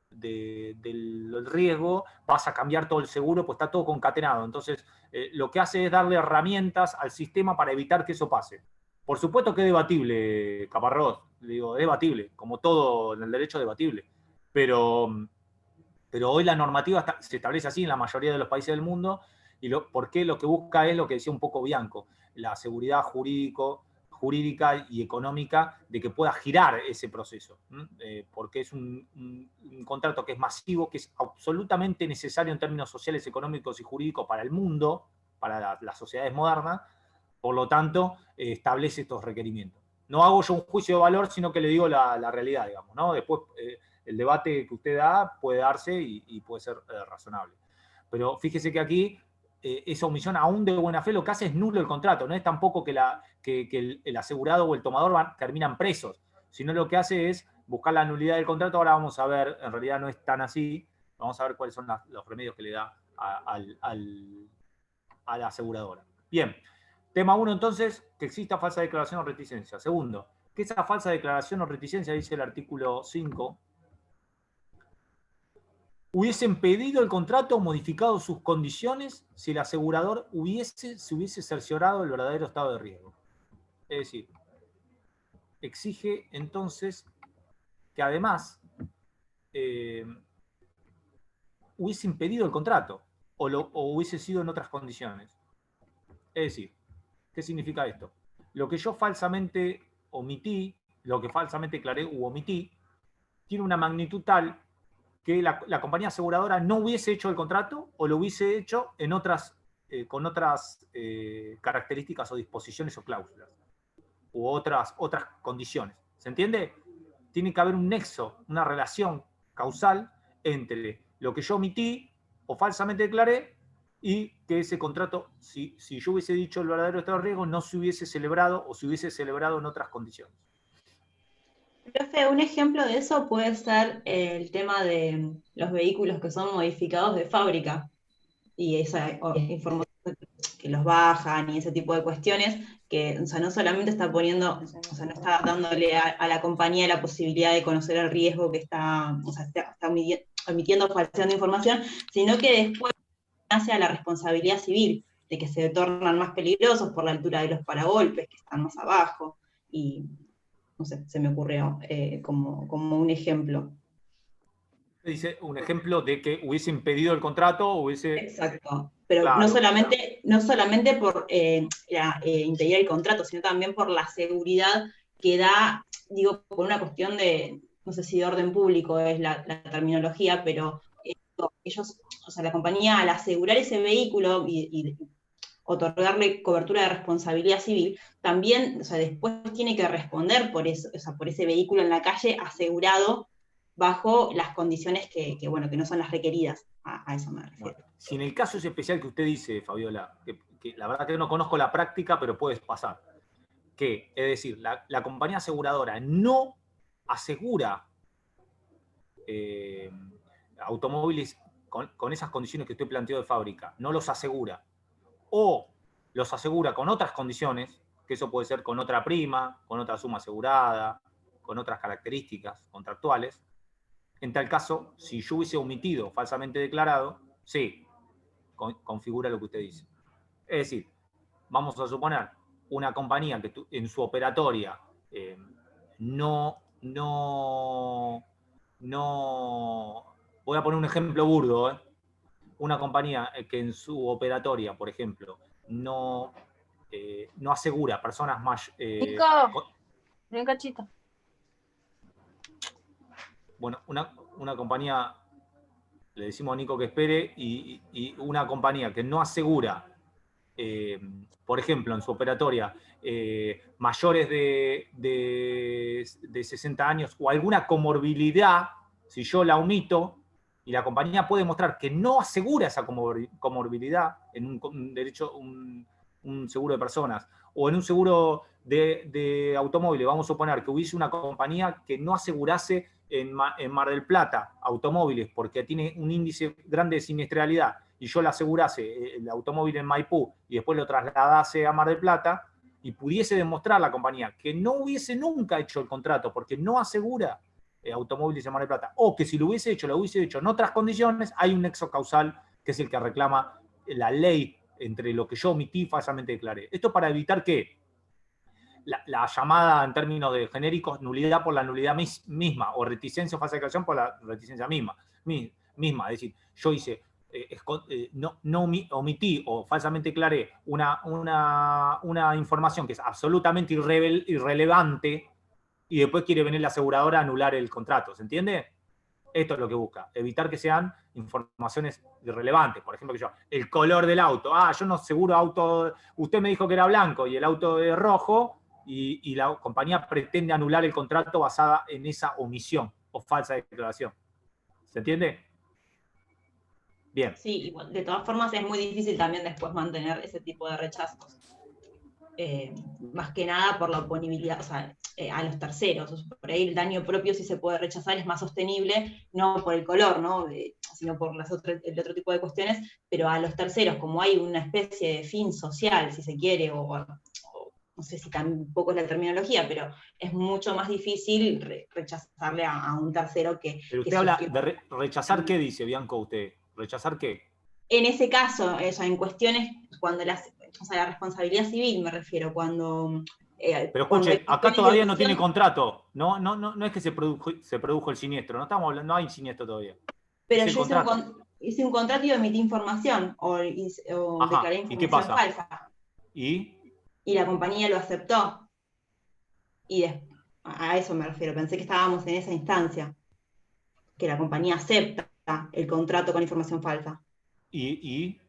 del riesgo, vas a cambiar todo el seguro, pues está todo concatenado. Entonces, lo que hace es darle herramientas al sistema para evitar que eso pase. Por supuesto que es debatible, Caparrós, digo, es debatible, como todo en el derecho es debatible. Pero hoy la normativa se establece así en la mayoría de los países del mundo, y porque lo que busca es lo que decía un poco Bianco, la seguridad jurídica y económica de que pueda girar ese proceso, porque es un contrato que es masivo, que es absolutamente necesario en términos sociales, económicos y jurídicos para el mundo, para las sociedades modernas. Por lo tanto, establece estos requerimientos. No hago yo un juicio de valor, sino que le digo la realidad, digamos, ¿no? Después, el debate que usted da puede darse y puede ser razonable. Pero fíjese que aquí, esa omisión aún de buena fe lo que hace es nulo el contrato. No es tampoco que el asegurado o el tomador terminan presos, sino lo que hace es buscar la nulidad del contrato. Ahora vamos a ver, en realidad no es tan así, vamos a ver cuáles son los remedios que le da a la aseguradora. Bien. Tema 1, entonces, que exista falsa declaración o reticencia. Segundo, que esa falsa declaración o reticencia, dice el artículo 5, hubiese impedido el contrato o modificado sus condiciones si el asegurador se hubiese cerciorado el verdadero estado de riesgo. Es decir, exige entonces que además hubiese impedido el contrato o hubiese sido en otras condiciones. Es decir, ¿qué significa esto? Lo que yo falsamente omití, lo que falsamente declaré u omití, tiene una magnitud tal que la compañía aseguradora no hubiese hecho el contrato o lo hubiese hecho en otras características o disposiciones o cláusulas, u otras condiciones. ¿Se entiende? Tiene que haber un nexo, una relación causal entre lo que yo omití o falsamente declaré y que ese contrato, si yo hubiese dicho el verdadero estado de riesgo, no se hubiese celebrado o se hubiese celebrado en otras condiciones. Profe, un ejemplo de eso puede ser el tema de los vehículos que son modificados de fábrica y esa información que los bajan y ese tipo de cuestiones que, o sea, no solamente está poniendo, o sea, no está dándole a la compañía la posibilidad de conocer el riesgo que está, o sea, está omitiendo, falseando información, sino que después hace a la responsabilidad civil, de que se tornan más peligrosos por la altura de los paragolpes, que están más abajo, y no sé, se me ocurrió como un ejemplo. Dice un ejemplo de que hubiese impedido el contrato, hubiese... Exacto, pero Claro, no solamente por impedir el contrato, sino también por la seguridad que da, digo, por una cuestión de, no sé si de orden público es la terminología, pero ellos, o sea, la compañía, al asegurar ese vehículo y otorgarle cobertura de responsabilidad civil, también, o sea, después tiene que responder por eso, o sea, por ese vehículo en la calle asegurado bajo las condiciones que no son las requeridas. A eso me refiero. Bueno, si en el caso es especial que usted dice, Fabiola, que la verdad que no conozco la práctica, pero puede pasar, que, es decir, la compañía aseguradora no asegura automóviles con esas condiciones que usted planteó de fábrica, no los asegura, o los asegura con otras condiciones, que eso puede ser con otra prima, con otra suma asegurada, con otras características contractuales. En tal caso, si yo hubiese omitido falsamente declarado, sí, configura lo que usted dice. Es decir, vamos a suponer una compañía que en su operatoria no, voy a poner un ejemplo burdo, una compañía que en su operatoria, por ejemplo, no asegura personas más... Nico, ven cachito. Bueno, una compañía, le decimos a Nico que espere, y una compañía que no asegura, por ejemplo, en su operatoria, mayores de 60 años o alguna comorbilidad, si yo la omito, y la compañía puede mostrar que no asegura esa comorbilidad en un derecho, un seguro de personas, o en un seguro de automóviles, vamos a suponer que hubiese una compañía que no asegurase en Mar del Plata automóviles porque tiene un índice grande de siniestralidad, y yo le asegurase el automóvil en Maipú y después lo trasladase a Mar del Plata, y pudiese demostrar la compañía que no hubiese nunca hecho el contrato porque no asegura automóviles en Mar del Plata, o que si lo hubiese hecho en otras condiciones, hay un nexo causal que es el que reclama la ley entre lo que yo omití y falsamente declaré. Esto para evitar que la llamada en términos de genéricos nulidad por la nulidad misma, o reticencia o falsa declaración por la reticencia misma. Es decir, yo hice, no omití o falsamente declaré una información que es absolutamente irrelevante, y después quiere venir la aseguradora a anular el contrato. ¿Se entiende? Esto es lo que busca, evitar que sean informaciones irrelevantes. Por ejemplo, el color del auto. Yo no aseguro auto, usted me dijo que era blanco y el auto es rojo, y la compañía pretende anular el contrato basada en esa omisión o falsa declaración. ¿Se entiende? Bien. Sí, de todas formas es muy difícil también después mantener ese tipo de rechazos. Más que nada por la oponibilidad, o sea, a los terceros. Por ahí el daño propio, si se puede rechazar, es más sostenible, no por el color, ¿no? Sino por el otro tipo de cuestiones, pero a los terceros, como hay una especie de fin social, si se quiere, o no sé si tampoco es la terminología, pero es mucho más difícil rechazarle a un tercero que... Pero usted habla de rechazar, ¿qué dice, Bianco, usted? ¿Rechazar qué? En ese caso, en cuestiones, cuando la responsabilidad civil me refiero, cuando... pero escuche, acá todavía no tiene contrato, no es que se produjo el siniestro, no hay siniestro todavía. Pero yo hice un contrato y omití información, o declaré información falsa. Y la compañía lo aceptó. Y a eso me refiero, pensé que estábamos en esa instancia, que la compañía acepta el contrato con información falsa. Sí.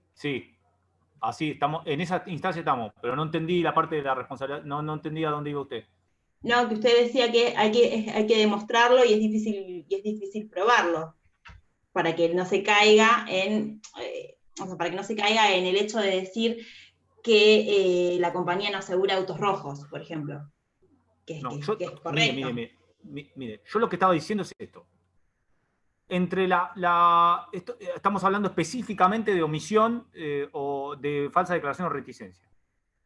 Así, estamos, en esa instancia estamos, pero no entendí la parte de la responsabilidad, no entendí a dónde iba usted. No, que usted decía que hay que demostrarlo y es difícil probarlo, para que no se caiga o sea, para que no se caiga en el hecho de decir que la compañía no asegura autos rojos, por ejemplo. Que es correcto. Mire, yo lo que estaba diciendo es esto. Entre estamos hablando específicamente de omisión o de falsa declaración o reticencia.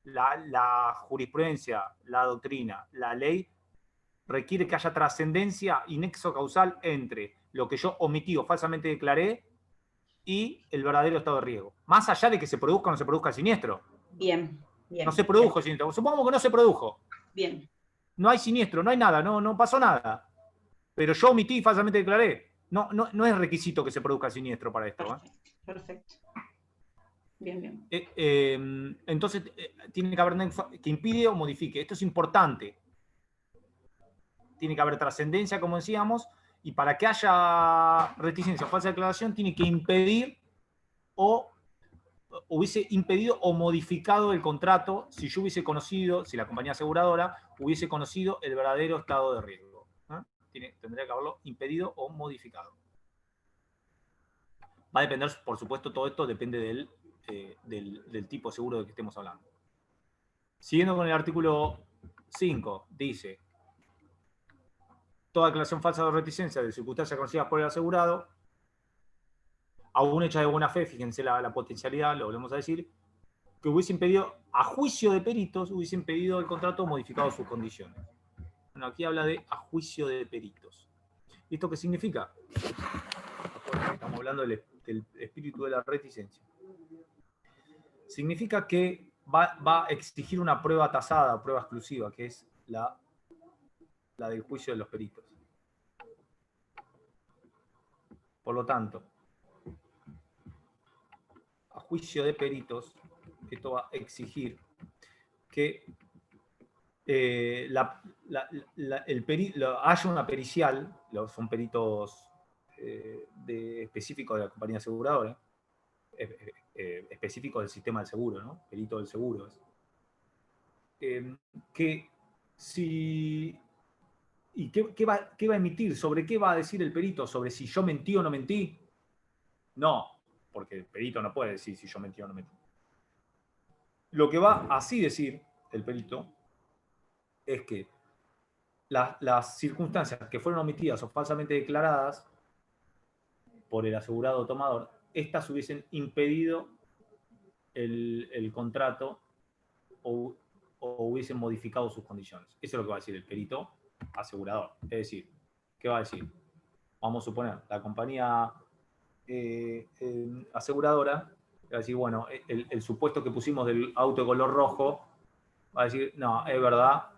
La jurisprudencia, la doctrina, la ley requiere que haya trascendencia y nexo causal entre lo que yo omití o falsamente declaré y el verdadero estado de riesgo. Más allá de que se produzca o no se produzca el siniestro. Bien. No se produjo el siniestro. Supongamos que no se produjo. Bien. No hay siniestro, no hay nada, no pasó nada. Pero yo omití y falsamente declaré. No es requisito que se produzca el siniestro para esto. Perfecto. Bien. Entonces, tiene que haber nexo que impide o modifique. Esto es importante. Tiene que haber trascendencia, como decíamos, y para que haya reticencia o falsa declaración, tiene que impedir o hubiese impedido o modificado el contrato si yo hubiese conocido, si la compañía aseguradora hubiese conocido el verdadero estado de riesgo. Tendría que haberlo impedido o modificado. Va a depender, por supuesto, todo esto depende del tipo de seguro de que estemos hablando. Siguiendo con el artículo 5, dice: toda declaración falsa o reticencia de circunstancias conocidas por el asegurado, aún hecha de buena fe, fíjense la potencialidad, lo volvemos a decir, que hubiese impedido, a juicio de peritos, hubiese impedido el contrato o modificado sus condiciones. Bueno, aquí habla de a juicio de peritos. ¿Y esto qué significa? Estamos hablando del espíritu de la reticencia. Significa que va a exigir una prueba tasada, prueba exclusiva, que es la del juicio de los peritos. Por lo tanto, a juicio de peritos, esto va a exigir que haya una pericial, son peritos específicos de la compañía aseguradora, específicos del sistema del seguro, ¿no? Perito del seguro. Que si... ¿Y qué va a emitir? ¿Sobre qué va a decir el perito? ¿Sobre si yo mentí o no mentí? No, porque el perito no puede decir si yo mentí o no mentí. Lo que va a así decir el perito es que las circunstancias que fueron omitidas o falsamente declaradas por el asegurado tomador, estas hubiesen impedido el contrato o hubiesen modificado sus condiciones. Eso es lo que va a decir el perito asegurador. Es decir, ¿qué va a decir? Vamos a suponer, la compañía aseguradora va a decir, bueno, el supuesto que pusimos del auto de color rojo, va a decir, no, es verdad,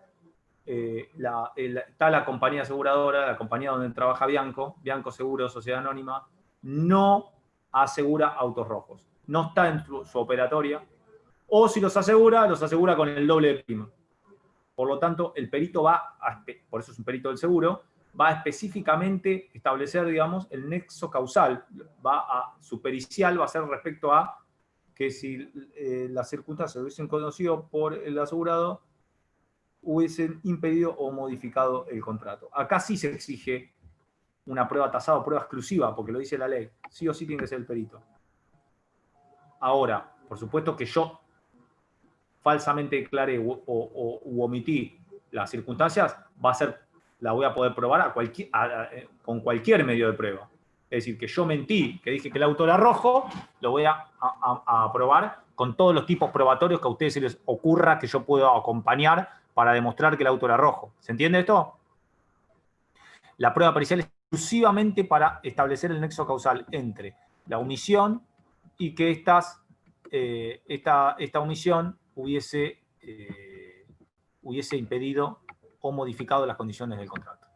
está la compañía aseguradora, la compañía donde trabaja Bianco Seguro, Sociedad Anónima, no asegura autos rojos. No está en su operatoria, o si los asegura con el doble de prima. Por lo tanto, el perito por eso es un perito del seguro, va a específicamente establecer, digamos, el nexo causal. Su pericial va a ser respecto a que si las circunstancias se hubiesen conocido por el asegurado, hubiesen impedido o modificado el contrato. Acá sí se exige una prueba tasada o prueba exclusiva, porque lo dice la ley. Sí o sí tiene que ser el perito. Ahora, por supuesto que yo falsamente declaré u omití las circunstancias, la voy a poder probar con cualquier medio de prueba. Es decir, que yo mentí, que dije que el auto era rojo, lo voy a probar con todos los tipos probatorios que a ustedes se les ocurra que yo pueda acompañar para demostrar que el auto era rojo. ¿Se entiende esto? La prueba pericial es exclusivamente para establecer el nexo causal entre la omisión y que esta omisión hubiese impedido o modificado las condiciones del contrato.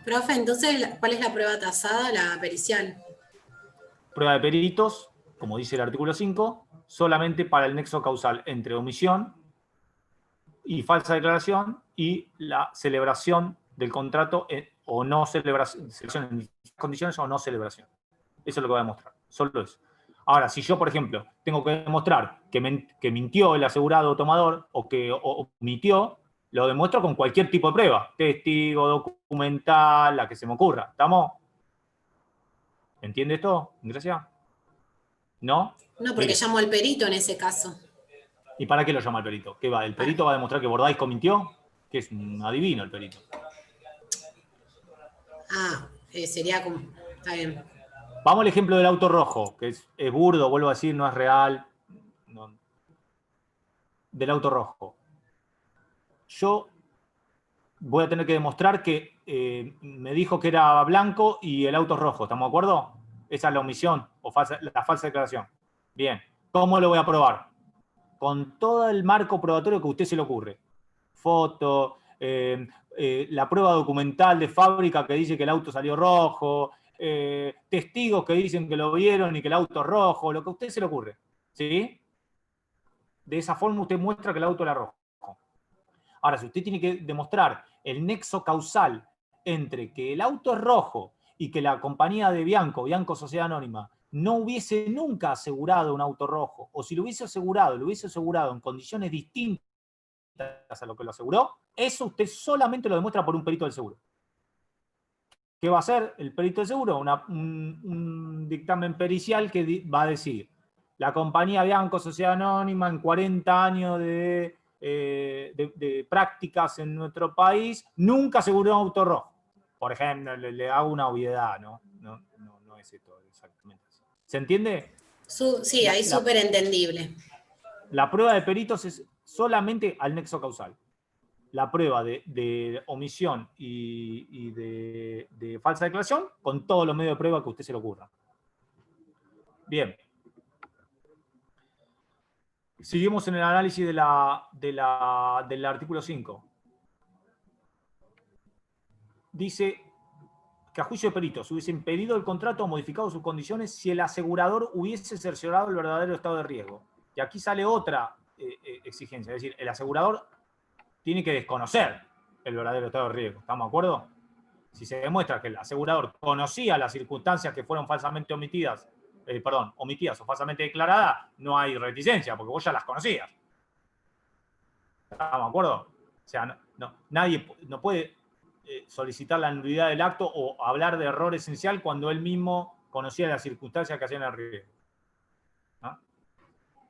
Profe, entonces, ¿cuál es la prueba tasada? La pericial. Prueba de peritos, como dice el artículo 5, solamente para el nexo causal entre omisión y falsa declaración y la celebración del contrato o no celebración en condiciones o no celebración. Eso es lo que va a demostrar. Solo eso. Ahora, si yo, por ejemplo, tengo que demostrar que mintió el asegurado tomador o que omitió, lo demuestro con cualquier tipo de prueba. Testigo, documental, la que se me ocurra. ¿Estamos? ¿Entiende esto, Grecia? ¿No? No, porque Mire. llamo al perito en ese caso. ¿Y para qué lo llama el perito? ¿Qué va? ¿El perito va a demostrar que Bordaisco mintió? Que es un adivino el perito. Ah, sería como... Está bien. Vamos al ejemplo del auto rojo, que es burdo, vuelvo a decir, no es real. No. Del auto rojo. Yo voy a tener que demostrar que me dijo que era blanco y el auto es rojo. ¿Estamos de acuerdo? Esa es la omisión o la falsa declaración. Bien. ¿Cómo lo voy a probar? Con todo el marco probatorio que a usted se le ocurre. Foto, la prueba documental de fábrica que dice que el auto salió rojo, testigos que dicen que lo vieron y que el auto es rojo, lo que a usted se le ocurre. ¿Sí? De esa forma usted muestra que el auto era rojo. Ahora, si usted tiene que demostrar el nexo causal entre que el auto es rojo y que la compañía de Bianco Sociedad Anónima, no hubiese nunca asegurado un auto rojo, o si lo hubiese asegurado en condiciones distintas a lo que lo aseguró, eso usted solamente lo demuestra por un perito del seguro. ¿Qué va a hacer el perito del seguro? Un dictamen pericial que va a decir, la compañía Bianco Sociedad Anónima en 40 años de prácticas en nuestro país nunca aseguró un auto rojo. Por ejemplo, le hago una obviedad, ¿no? No es esto exactamente. ¿Se entiende? Sí, ahí súper entendible. La prueba de peritos es solamente al nexo causal. La prueba de omisión y de falsa declaración con todos los medios de prueba que a usted se le ocurra. Bien. Seguimos en el análisis del artículo 5. Dice que a juicio de peritos hubiese impedido el contrato o modificado sus condiciones si el asegurador hubiese cerciorado el verdadero estado de riesgo. Y aquí sale otra exigencia, es decir, el asegurador tiene que desconocer el verdadero estado de riesgo. ¿Estamos de acuerdo? Si se demuestra que el asegurador conocía las circunstancias que fueron falsamente omitidas o falsamente declaradas, no hay reticencia, porque vos ya las conocías. ¿Estamos de acuerdo? O sea, nadie no puede solicitar la nulidad del acto o hablar de error esencial cuando él mismo conocía las circunstancias que hacían el riesgo. ¿No?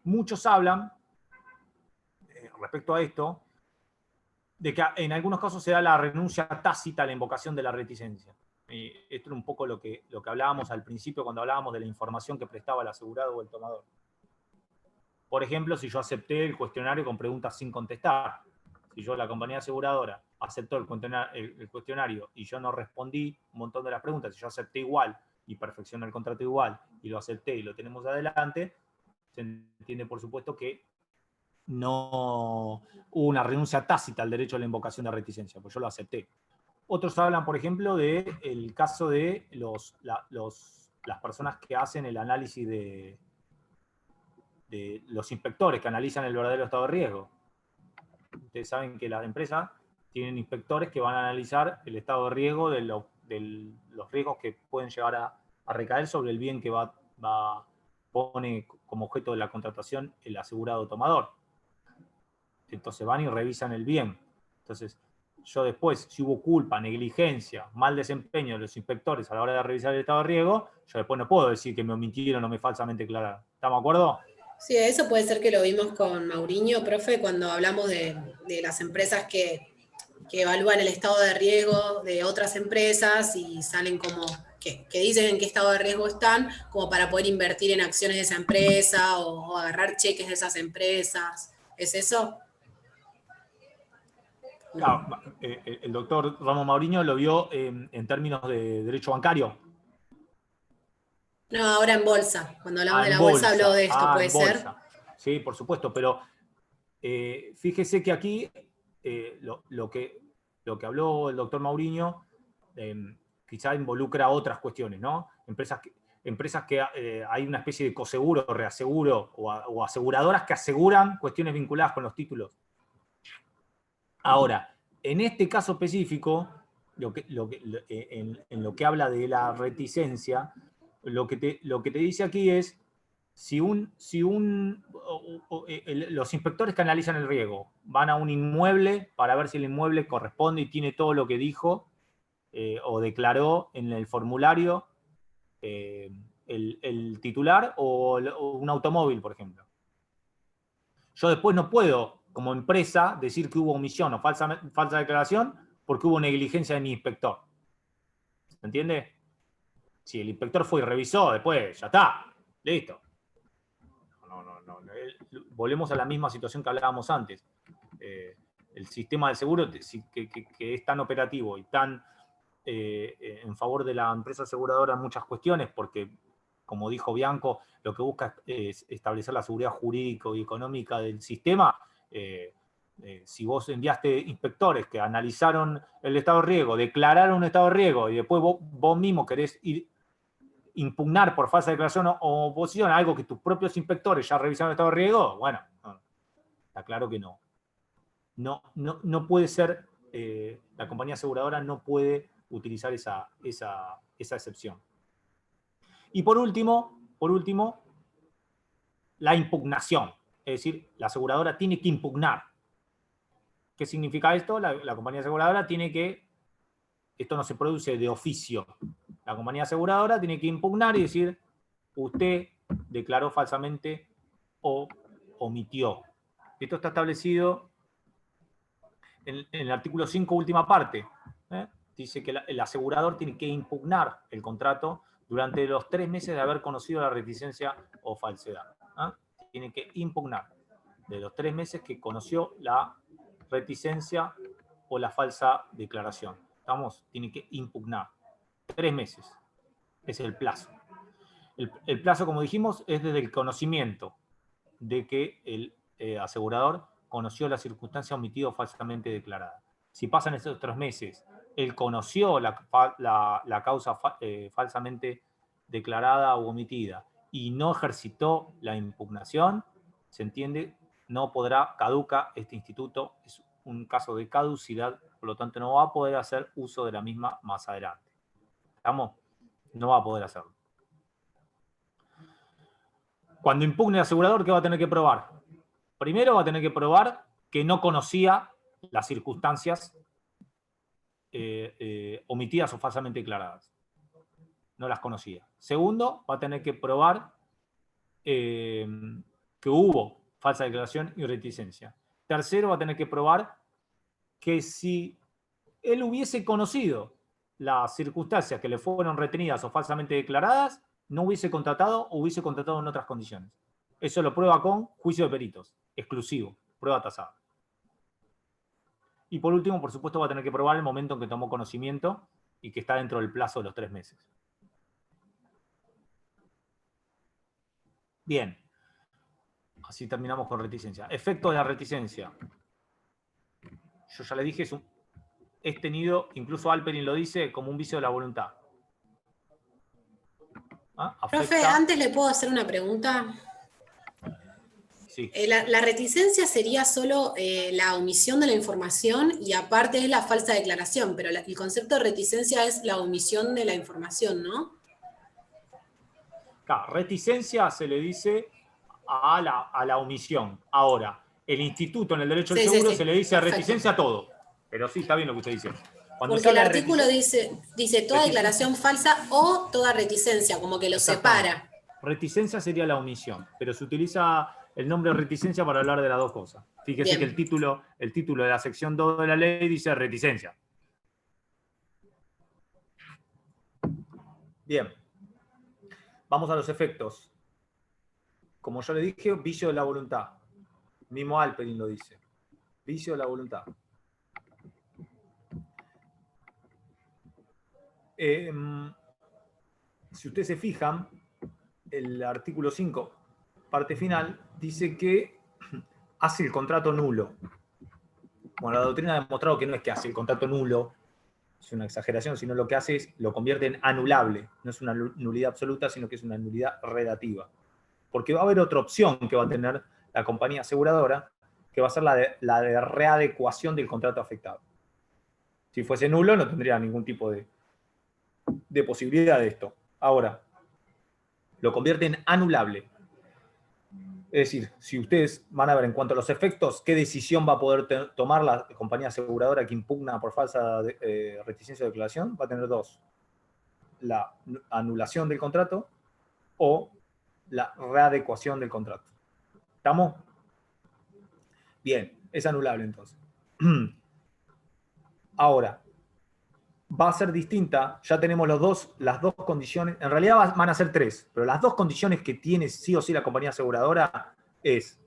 Muchos hablan, respecto a esto, de que en algunos casos se da la renuncia tácita a la invocación de la reticencia. Y esto era un poco lo que hablábamos al principio cuando hablábamos de la información que prestaba el asegurado o el tomador. Por ejemplo, si yo acepté el cuestionario con preguntas sin contestar, si yo, la compañía aseguradora, aceptó el cuestionario y yo no respondí un montón de las preguntas, si yo acepté igual y perfeccioné el contrato igual y lo acepté y lo tenemos adelante, se entiende por supuesto que no hubo una renuncia tácita al derecho a la invocación de reticencia, pues yo lo acepté. Otros hablan, por ejemplo, del caso de las personas que hacen el análisis de los inspectores que analizan el verdadero estado de riesgo. Ustedes saben que las empresas tienen inspectores que van a analizar el estado de riesgo de los riesgos que pueden llegar a recaer sobre el bien que pone como objeto de la contratación el asegurado tomador. Entonces van y revisan el bien. Entonces, yo después, si hubo culpa, negligencia, mal desempeño de los inspectores a la hora de revisar el estado de riesgo, yo después no puedo decir que me omitieron o me falsamente declararon. ¿Estamos de acuerdo? Sí, eso puede ser que lo vimos con Mauriño, profe, cuando hablamos de las empresas que evalúan el estado de riesgo de otras empresas y salen como que dicen en qué estado de riesgo están, como para poder invertir en acciones de esa empresa o agarrar cheques de esas empresas. ¿Es eso? Claro, el doctor Ramón Mauriño lo vio en términos de derecho bancario. No, ahora en bolsa. Cuando hablamos de la bolsa habló de esto, ¿puede ser? Sí, por supuesto, pero fíjese que aquí lo que habló el doctor Mauriño quizá involucra otras cuestiones, ¿no? Empresas que hay una especie de coseguro, reaseguro o aseguradoras que aseguran cuestiones vinculadas con los títulos. Ahora, en este caso específico, en lo que habla de la reticencia, lo que te dice aquí es los inspectores que analizan el riesgo van a un inmueble para ver si el inmueble corresponde y tiene todo lo que dijo o declaró en el formulario el titular o un automóvil, por ejemplo. Yo después no puedo, como empresa, decir que hubo omisión o falsa declaración porque hubo negligencia de mi inspector. ¿Se entiende? Si el inspector fue y revisó, después ya está, listo. No. Volvemos a la misma situación que hablábamos antes. El sistema de seguro que es tan operativo y tan en favor de la empresa aseguradora en muchas cuestiones, porque, como dijo Bianco, lo que busca es establecer la seguridad jurídica y económica del sistema. Si vos enviaste inspectores que analizaron el estado de riesgo, declararon un estado de riesgo y después vos mismo querés impugnar por falsa declaración o oposición a algo que tus propios inspectores ya revisaron el estado de riesgo, bueno, está claro que no. No puede ser, la compañía aseguradora no puede utilizar esa excepción. Y por último, la impugnación. Es decir, la aseguradora tiene que impugnar. ¿Qué significa esto? La compañía aseguradora tiene que, esto no se produce de oficio, la compañía aseguradora tiene que impugnar y decir, usted declaró falsamente o omitió. Esto está establecido en el artículo 5, última parte. Dice que el asegurador tiene que impugnar el contrato durante los 3 meses de haber conocido la reticencia o falsedad. Tiene que impugnar de los 3 meses que conoció la reticencia o la falsa declaración. ¿Estamos? Tiene que impugnar. 3 meses. Es el plazo. El plazo, como dijimos, es desde el conocimiento de que el asegurador conoció la circunstancia omitida o falsamente declarada. Si pasan esos 3 meses, él conoció la causa falsamente declarada o omitida y no ejercitó la impugnación, se entiende, no podrá, caduca este instituto, es un caso de caducidad, por lo tanto no va a poder hacer uso de la misma más adelante. ¿Estamos? No va a poder hacerlo. Cuando impugne el asegurador, ¿qué va a tener que probar? Primero va a tener que probar que no conocía las circunstancias omitidas o falsamente declaradas. No las conocía. Segundo, va a tener que probar que hubo falsa declaración y reticencia. Tercero, va a tener que probar que si él hubiese conocido las circunstancias que le fueron retenidas o falsamente declaradas, no hubiese contratado o hubiese contratado en otras condiciones. Eso lo prueba con juicio de peritos, exclusivo, prueba tasada. Y por último, por supuesto, va a tener que probar el momento en que tomó conocimiento y que está dentro del plazo de los 3 meses. Bien. Así terminamos con reticencia. Efecto de la reticencia. Yo ya le dije, es tenido, incluso Alperin lo dice, como un vicio de la voluntad. Profe, antes le puedo hacer una pregunta. Sí. La reticencia sería solo la omisión de la información y aparte es la falsa declaración, pero el concepto de reticencia es la omisión de la información, ¿no? Claro, reticencia se le dice a la omisión. Ahora, el instituto en el derecho del seguro se le dice reticencia a todo. Pero sí, está bien lo que usted dice. Porque el artículo dice toda declaración falsa o toda reticencia, como que lo separa. Reticencia sería la omisión, pero se utiliza el nombre reticencia para hablar de las dos cosas. Fíjese que el título de la sección 2 de la ley dice reticencia. Bien. Vamos a los efectos. Como yo le dije, vicio de la voluntad. Mismo Alperin lo dice. Vicio de la voluntad. Si ustedes se fijan, el artículo 5, parte final, dice que hace el contrato nulo. Bueno, la doctrina ha demostrado que no es que hace el contrato nulo, es una exageración, sino lo que hace es lo convierte en anulable. No es una nulidad absoluta, sino que es una nulidad relativa. Porque va a haber otra opción que va a tener la compañía aseguradora, que va a ser la de readecuación del contrato afectado. Si fuese nulo, no tendría ningún tipo de posibilidad de esto. Ahora, lo convierte en anulable. Es decir, si ustedes van a ver en cuanto a los efectos, qué decisión va a poder tomar la compañía aseguradora que impugna por falsa reticencia de declaración, va a tener dos. La anulación del contrato o la readecuación del contrato. ¿Estamos? Bien, es anulable entonces. Ahora, va a ser distinta, ya tenemos las dos condiciones, en realidad van a ser tres, pero las dos condiciones que tiene sí o sí la compañía aseguradora es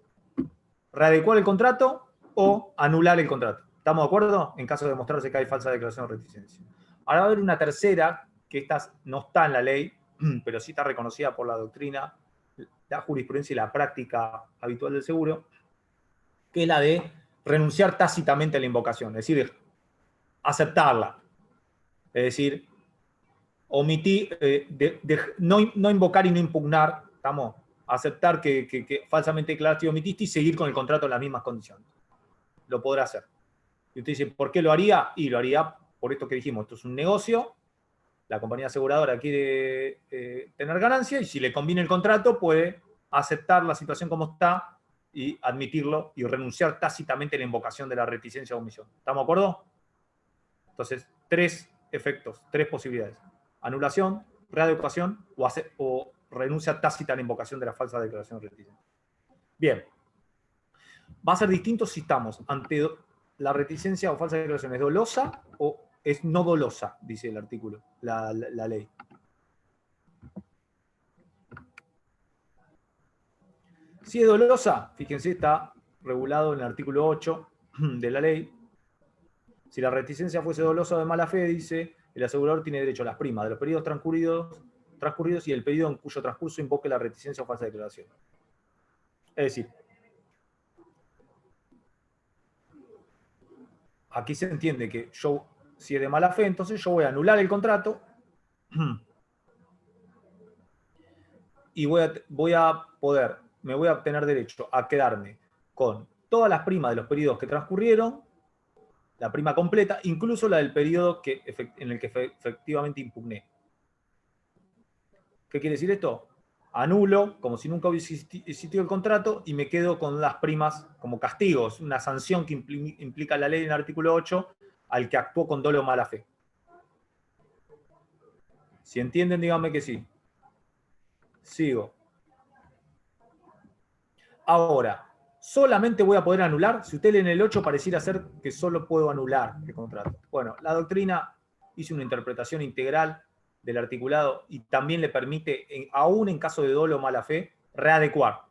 readecuar el contrato o anular el contrato. ¿Estamos de acuerdo? En caso de demostrarse que hay falsa declaración de reticencia. Ahora va a haber una tercera, que esta no está en la ley, pero sí está reconocida por la doctrina, la jurisprudencia y la práctica habitual del seguro, que es la de renunciar tácitamente a la invocación, es decir, aceptarla. Es decir, omitir, no invocar y no impugnar, ¿estamos? Aceptar que falsamente declaraste y omitiste y seguir con el contrato en las mismas condiciones. Lo podrá hacer. Y usted dice, ¿por qué lo haría? Y lo haría por esto que dijimos, esto es un negocio, la compañía aseguradora quiere tener ganancia y si le conviene el contrato puede aceptar la situación como está y admitirlo y renunciar tácitamente a la invocación de la reticencia o omisión. ¿Estamos de acuerdo? Entonces, tres efectos, tres posibilidades. Anulación, readecuación o renuncia tácita a la invocación de la falsa declaración de reticencia. Bien. Va a ser distinto si estamos ante la reticencia o falsa declaración. ¿Es dolosa o es no dolosa? Dice el artículo, la ley. Si es dolosa, fíjense, está regulado en el artículo 8 de la ley. Si la reticencia fuese dolosa o de mala fe, dice, el asegurador tiene derecho a las primas de los periodos transcurridos y el periodo en cuyo transcurso invoque la reticencia o falsa declaración. Es decir, aquí se entiende que yo, si es de mala fe, entonces yo voy a anular el contrato y me voy a tener derecho a quedarme con todas las primas de los periodos que transcurrieron, la prima completa, incluso la del periodo en el que efectivamente impugné. ¿Qué quiere decir esto? Anulo, como si nunca hubiese existido el contrato, y me quedo con las primas como castigos, una sanción que implica la ley en el artículo 8 al que actuó con dolo o mala fe. Si entienden, díganme que sí. Sigo. Ahora, solamente voy a poder anular, si usted lee en el 8 pareciera ser que solo puedo anular el contrato. Bueno, la doctrina hizo una interpretación integral del articulado y también le permite, aún en caso de dolo o mala fe, readecuar.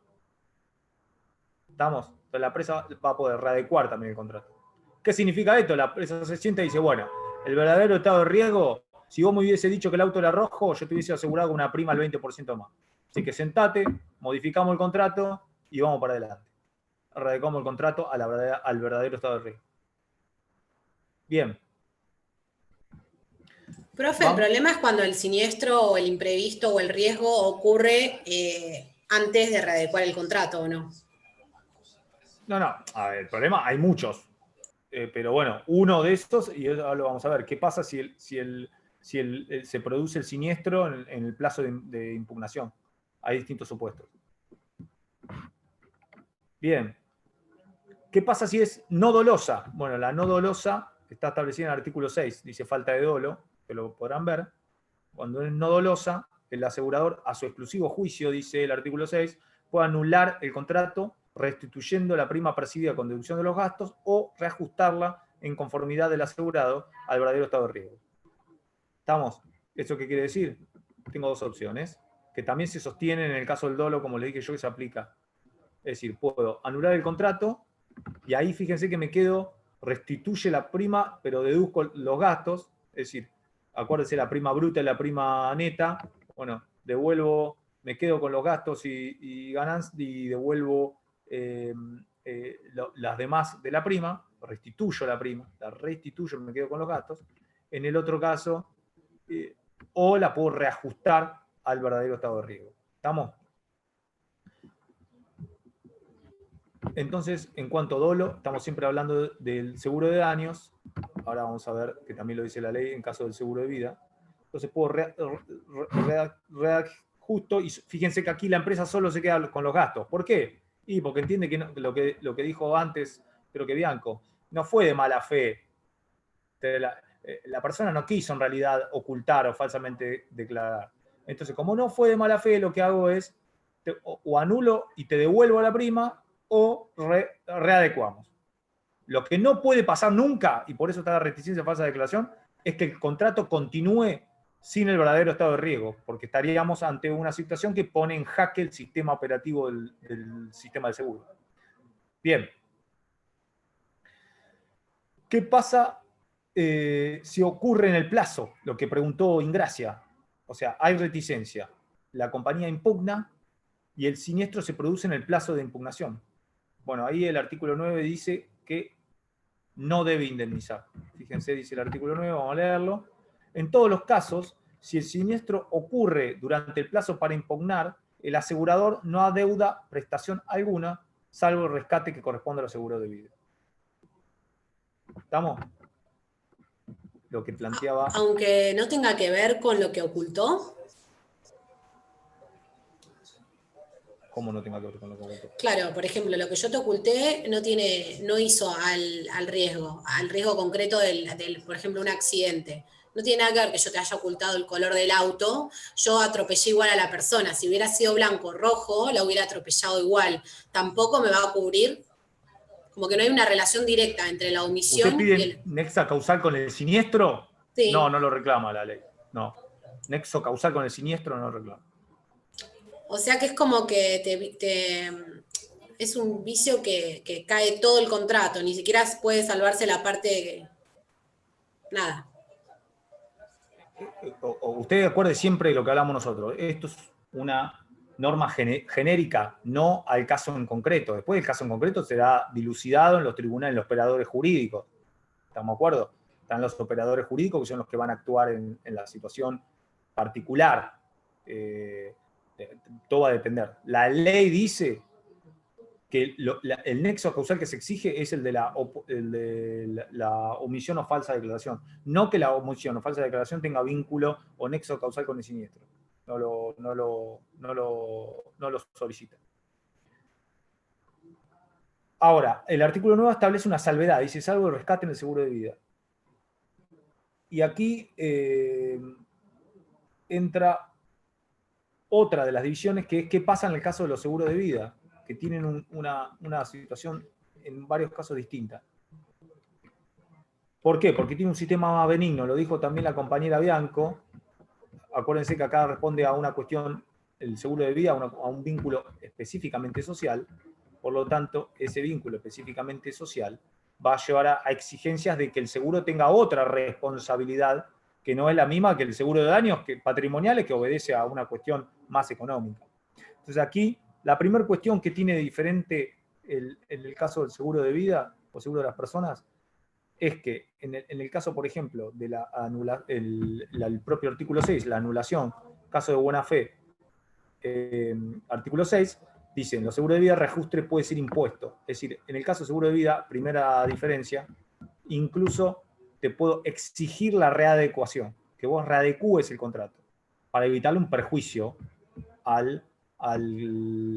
¿Estamos? Entonces la empresa va a poder readecuar también el contrato. ¿Qué significa esto? La empresa se sienta y dice, bueno, el verdadero estado de riesgo, si vos me hubiese dicho que el auto era rojo, yo te hubiese asegurado una prima al 20% más. Así que sentate, modificamos el contrato y vamos para adelante. Readecuamos el contrato al verdadero estado de riesgo. Bien. Profe, el problema es cuando el siniestro o el imprevisto o el riesgo ocurre antes de readecuar el contrato, ¿o no? No, a ver, el problema, hay muchos. Pero bueno, uno de estos, y ahora lo vamos a ver, ¿qué pasa si se produce el siniestro en el plazo de impugnación? Hay distintos supuestos. Bien. ¿Qué pasa si es no dolosa? Bueno, la no dolosa está establecida en el artículo 6, dice falta de dolo, que lo podrán ver. Cuando es no dolosa, el asegurador, a su exclusivo juicio, dice el artículo 6, puede anular el contrato restituyendo la prima percibida con deducción de los gastos o reajustarla en conformidad del asegurado al verdadero estado de riesgo. ¿Estamos? ¿Eso qué quiere decir? Tengo dos opciones, que también se sostienen en el caso del dolo, como les dije yo, que se aplica. Es decir, puedo anular el contrato y ahí fíjense que me quedo, restituye la prima, pero deduzco los gastos, es decir, acuérdense la prima bruta y la prima neta, bueno, devuelvo, me quedo con los gastos y ganancias y devuelvo las demás de la prima, restituyo la prima, la restituyo, me quedo con los gastos. En el otro caso, o la puedo reajustar al verdadero estado de riesgo. ¿Estamos? Entonces, en cuanto a dolo, estamos siempre hablando del seguro de daños. Ahora vamos a ver que también lo dice la ley en caso del seguro de vida. Entonces puedo reajusto y fíjense que aquí la empresa solo se queda con los gastos. ¿Por qué? Y porque entiende que, lo que dijo antes, creo que Bianco, no fue de mala fe. La persona no quiso en realidad ocultar o falsamente declarar. Entonces, como no fue de mala fe, lo que hago es o anulo y te devuelvo la prima o readecuamos. Lo que no puede pasar nunca, y por eso está la reticencia a falsa declaración, es que el contrato continúe sin el verdadero estado de riesgo, porque estaríamos ante una situación que pone en jaque el sistema operativo del sistema de seguro. Bien. ¿Qué pasa si ocurre en el plazo? Lo que preguntó Ingracia. O sea, hay reticencia. La compañía impugna y el siniestro se produce en el plazo de impugnación. Bueno, ahí el artículo 9 dice que no debe indemnizar. Fíjense, dice el artículo 9, vamos a leerlo. En todos los casos, si el siniestro ocurre durante el plazo para impugnar, el asegurador no adeuda prestación alguna, salvo el rescate que corresponde al seguro de vida. ¿Estamos? Lo que planteaba... Aunque no tenga que ver con lo que ocultó. ¿Cómo no tenga que ver con lo que ocultó? Claro, por ejemplo, lo que yo te oculté no hizo al riesgo concreto del, por ejemplo, un accidente. No tiene nada que ver que yo te haya ocultado el color del auto, yo atropellé igual a la persona. Si hubiera sido blanco o rojo, la hubiera atropellado igual. Tampoco me va a cubrir, como que no hay una relación directa entre la omisión ¿Usted pide nexo causal con el siniestro? Sí. No, no lo reclama la ley. No. Nexo causal con el siniestro no lo reclama. O sea que es como que es un vicio que cae todo el contrato, ni siquiera puede salvarse la parte nada. Usted acuerde siempre de lo que hablamos nosotros. Esto es una norma genérica, no al caso en concreto. Después el caso en concreto será dilucidado en los tribunales, en los operadores jurídicos. ¿Estamos de acuerdo? Están los operadores jurídicos que son los que van a actuar en la situación particular. Todo va a depender. La ley dice que el nexo causal que se exige es el de la omisión o falsa declaración. No que la omisión o falsa declaración tenga vínculo o nexo causal con el siniestro. No lo solicita. Ahora, el artículo 9 establece una salvedad. Dice, salvo el rescate en el seguro de vida. Y aquí entra otra de las divisiones, que es qué pasa en el caso de los seguros de vida, que tienen una situación en varios casos distinta. ¿Por qué? Porque tiene un sistema más benigno, lo dijo también la compañera Bianco. Acuérdense que acá responde a una cuestión, el seguro de vida, a un vínculo específicamente social. Por lo tanto, ese vínculo específicamente social va a llevar a exigencias de que el seguro tenga otra responsabilidad que no es la misma que el seguro de daños patrimoniales, que obedece a una cuestión más económica. Entonces aquí, la primera cuestión que tiene diferente en el caso del seguro de vida o seguro de las personas es que en el caso, por ejemplo, de el propio artículo 6, la anulación, caso de buena fe, artículo 6, dice, en los seguros de vida reajuste puede ser impuesto. Es decir, en el caso de seguro de vida, primera diferencia, incluso te puedo exigir la readecuación, que vos readecúes el contrato, para evitarle un perjuicio al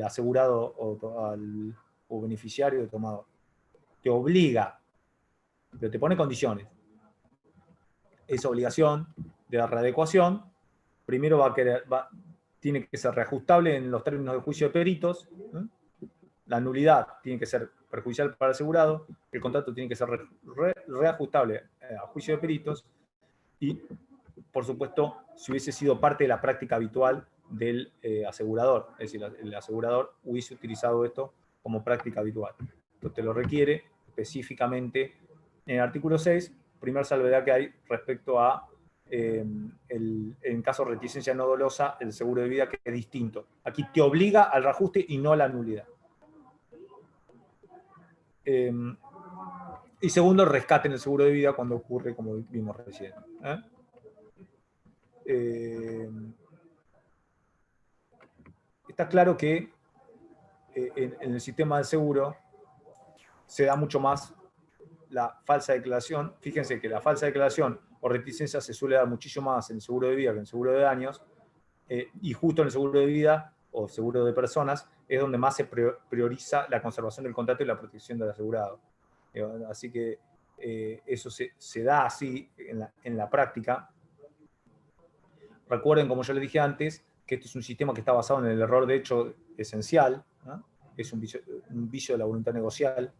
asegurado o beneficiario o tomador. Te obliga, pero te pone condiciones. Esa obligación de la readecuación, primero tiene que ser reajustable en los términos de juicio de peritos, ¿eh? La nulidad tiene que ser perjudicial para el asegurado, el contrato tiene que ser reajustable a juicio de peritos y, por supuesto, si hubiese sido parte de la práctica habitual del asegurador, es decir, el asegurador hubiese utilizado esto como práctica habitual. Entonces te lo requiere específicamente en el artículo 6, primer salvedad que hay respecto a en caso de reticencia no dolosa, el seguro de vida, que es distinto. Aquí te obliga al reajuste y no a la nulidad. Y segundo, el rescate en el seguro de vida cuando ocurre, como vimos recién. Está claro que en el sistema de seguro se da mucho más la falsa declaración. Fíjense que la falsa declaración o reticencia se suele dar muchísimo más en el seguro de vida que en el seguro de daños, y justo en el seguro de vida o seguro de personas es donde más se prioriza la conservación del contrato y la protección del asegurado. Así que eso se da así en la práctica. Recuerden, como yo les dije antes, que este es un sistema que está basado en el error de hecho esencial, ¿no? Es un vicio de la voluntad negocial,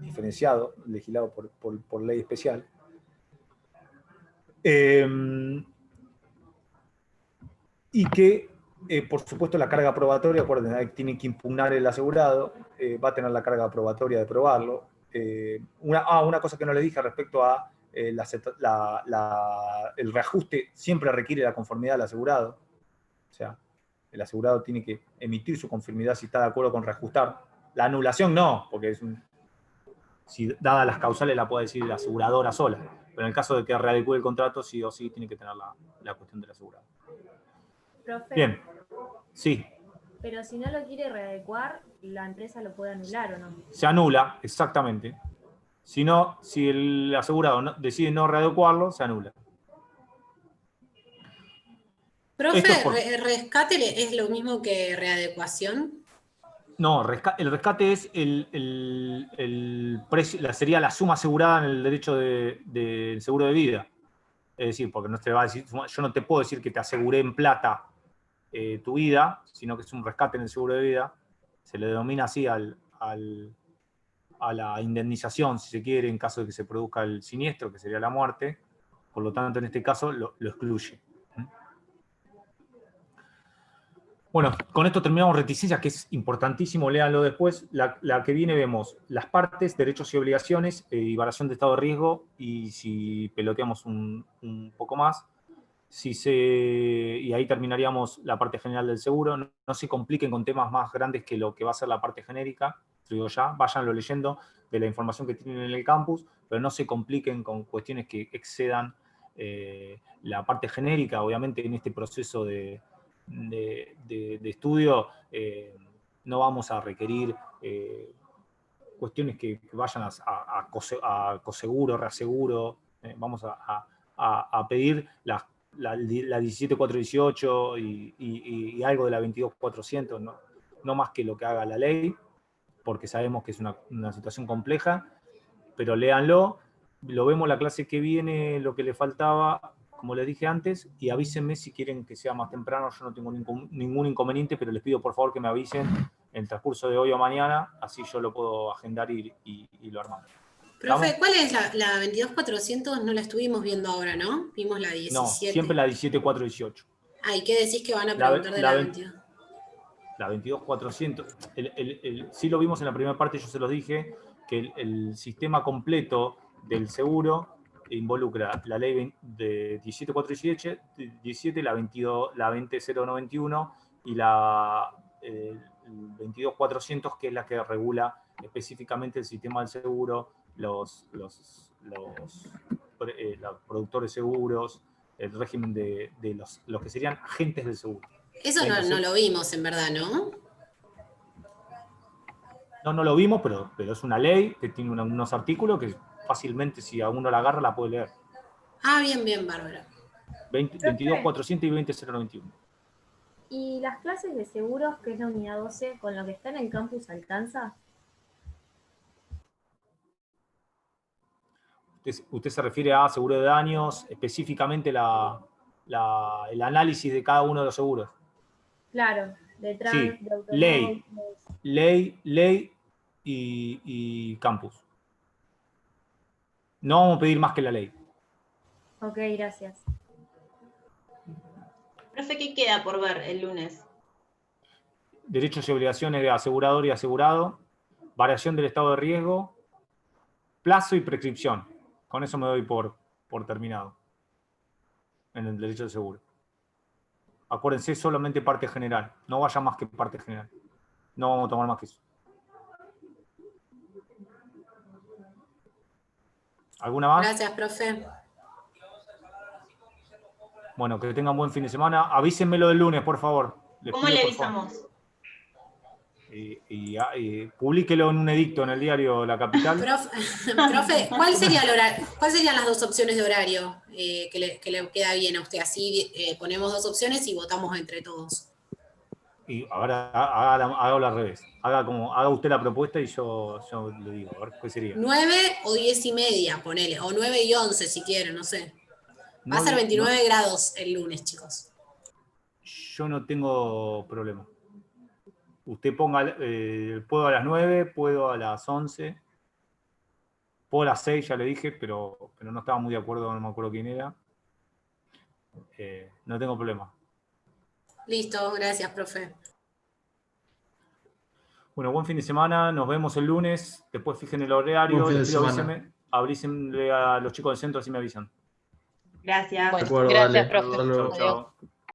diferenciado, legislado por ley especial. Y que, por supuesto, la carga probatoria, acuérdense, tiene que impugnar el asegurado, va a tener la carga probatoria de probarlo. Una cosa que no le dije respecto a el reajuste, siempre requiere la conformidad del asegurado. O sea, el asegurado tiene que emitir su conformidad si está de acuerdo con reajustar. La anulación no, porque si dadas las causales la puede decir la aseguradora sola. Pero en el caso de que readecue el contrato, sí o sí tiene que tener la cuestión del asegurado. Profe, Bien, sí. pero si no lo quiere readecuar, la empresa lo puede anular, ¿o no? Se anula, exactamente. Si el asegurado decide no readecuarlo, se anula. Profe, ¿rescate es lo mismo que readecuación? No, el rescate es el precio, sería la suma asegurada en el derecho del seguro de vida. Es decir, porque no te va a decir, yo no te puedo decir que te aseguré en plata tu vida, sino que es un rescate en el seguro de vida. Se le denomina así a la indemnización, si se quiere, en caso de que se produzca el siniestro, que sería la muerte. Por lo tanto, en este caso lo excluye. Bueno, con esto terminamos reticencias, que es importantísimo, léanlo después. La que viene vemos las partes, derechos y obligaciones, y variación de estado de riesgo, y si peloteamos un poco más, y ahí terminaríamos la parte general del seguro. No se compliquen con temas más grandes que lo que va a ser la parte genérica, digo ya, váyanlo leyendo de la información que tienen en el campus, pero no se compliquen con cuestiones que excedan la parte genérica. Obviamente en este proceso de estudio no vamos a requerir cuestiones que vayan a coseguro, reaseguro. Vamos a pedir la 17418 y algo de la 22400, no más que lo que haga la ley, porque sabemos que es una situación compleja, pero léanlo. Lo vemos la clase que viene, lo que le faltaba, como les dije antes, y avísenme si quieren que sea más temprano. Yo no tengo ningún inconveniente, pero les pido por favor que me avisen en el transcurso de hoy o mañana, así yo lo puedo agendar y lo armamos. Profe, ¿cuál es la 22400? No la estuvimos viendo ahora, ¿no? Vimos la 17. No, siempre la 17418. Ah, ¿y qué decís que van a preguntar de la 22? La 22400, sí lo vimos en la primera parte, yo se los dije, que el sistema completo del seguro involucra la ley de 17417, la 20091 y la 22400, que es la que regula específicamente el sistema del seguro, los productores seguros, el régimen de los que serían agentes del seguro. Eso no lo vimos, en verdad, ¿no? No lo vimos, pero es una ley que tiene unos artículos que fácilmente, si a uno la agarra, la puede leer. Ah, bien, bárbaro. 22400 y 20091. ¿Y las clases de seguros, que es la unidad 12, con lo que está en el campus, alcanza? Usted se refiere a seguro de daños, específicamente el análisis de cada uno de los seguros. Claro, de trans, sí, de automóviles. Ley y campus. No vamos a pedir más que la ley. Ok, gracias. Profe, ¿qué queda por ver el lunes? Derechos y obligaciones de asegurador y asegurado, variación del estado de riesgo, plazo y prescripción. Con eso me doy por terminado en el derecho de seguro. Acuérdense, solamente parte general. No vaya más que parte general. No vamos a tomar más que eso. ¿Alguna más? Gracias, profe. Bueno, que tengan buen fin de semana. Avísenmelo del lunes, por favor. ¿Cómo le avisamos? Publíquelo en un edicto en el diario La Capital. Profe, ¿cuál sería el horario? ¿Cuáles serían las dos opciones de horario que le queda bien a usted? Así ponemos dos opciones y votamos entre todos. Y ahora hágalo al revés. Haga usted la propuesta y yo le digo, a ver qué sería. 9 o 10:30, ponele. O 9 y 11 si quieren, no sé. Va a ser 29 No, grados el lunes, chicos. yo no tengo problema. Usted ponga, puedo a las 9, puedo a las 11, puedo a las 6, ya le dije, pero no estaba muy de acuerdo, no me acuerdo quién era. No tengo problema. Listo, gracias, profe. Bueno, buen fin de semana, nos vemos el lunes, después fijen el horario, Buen fin de les pido semana. avísenle a los chicos del centro así me avisan. Gracias. De Bueno, acuerdo, gracias, dale. profe. Hasta luego. Chau, chau.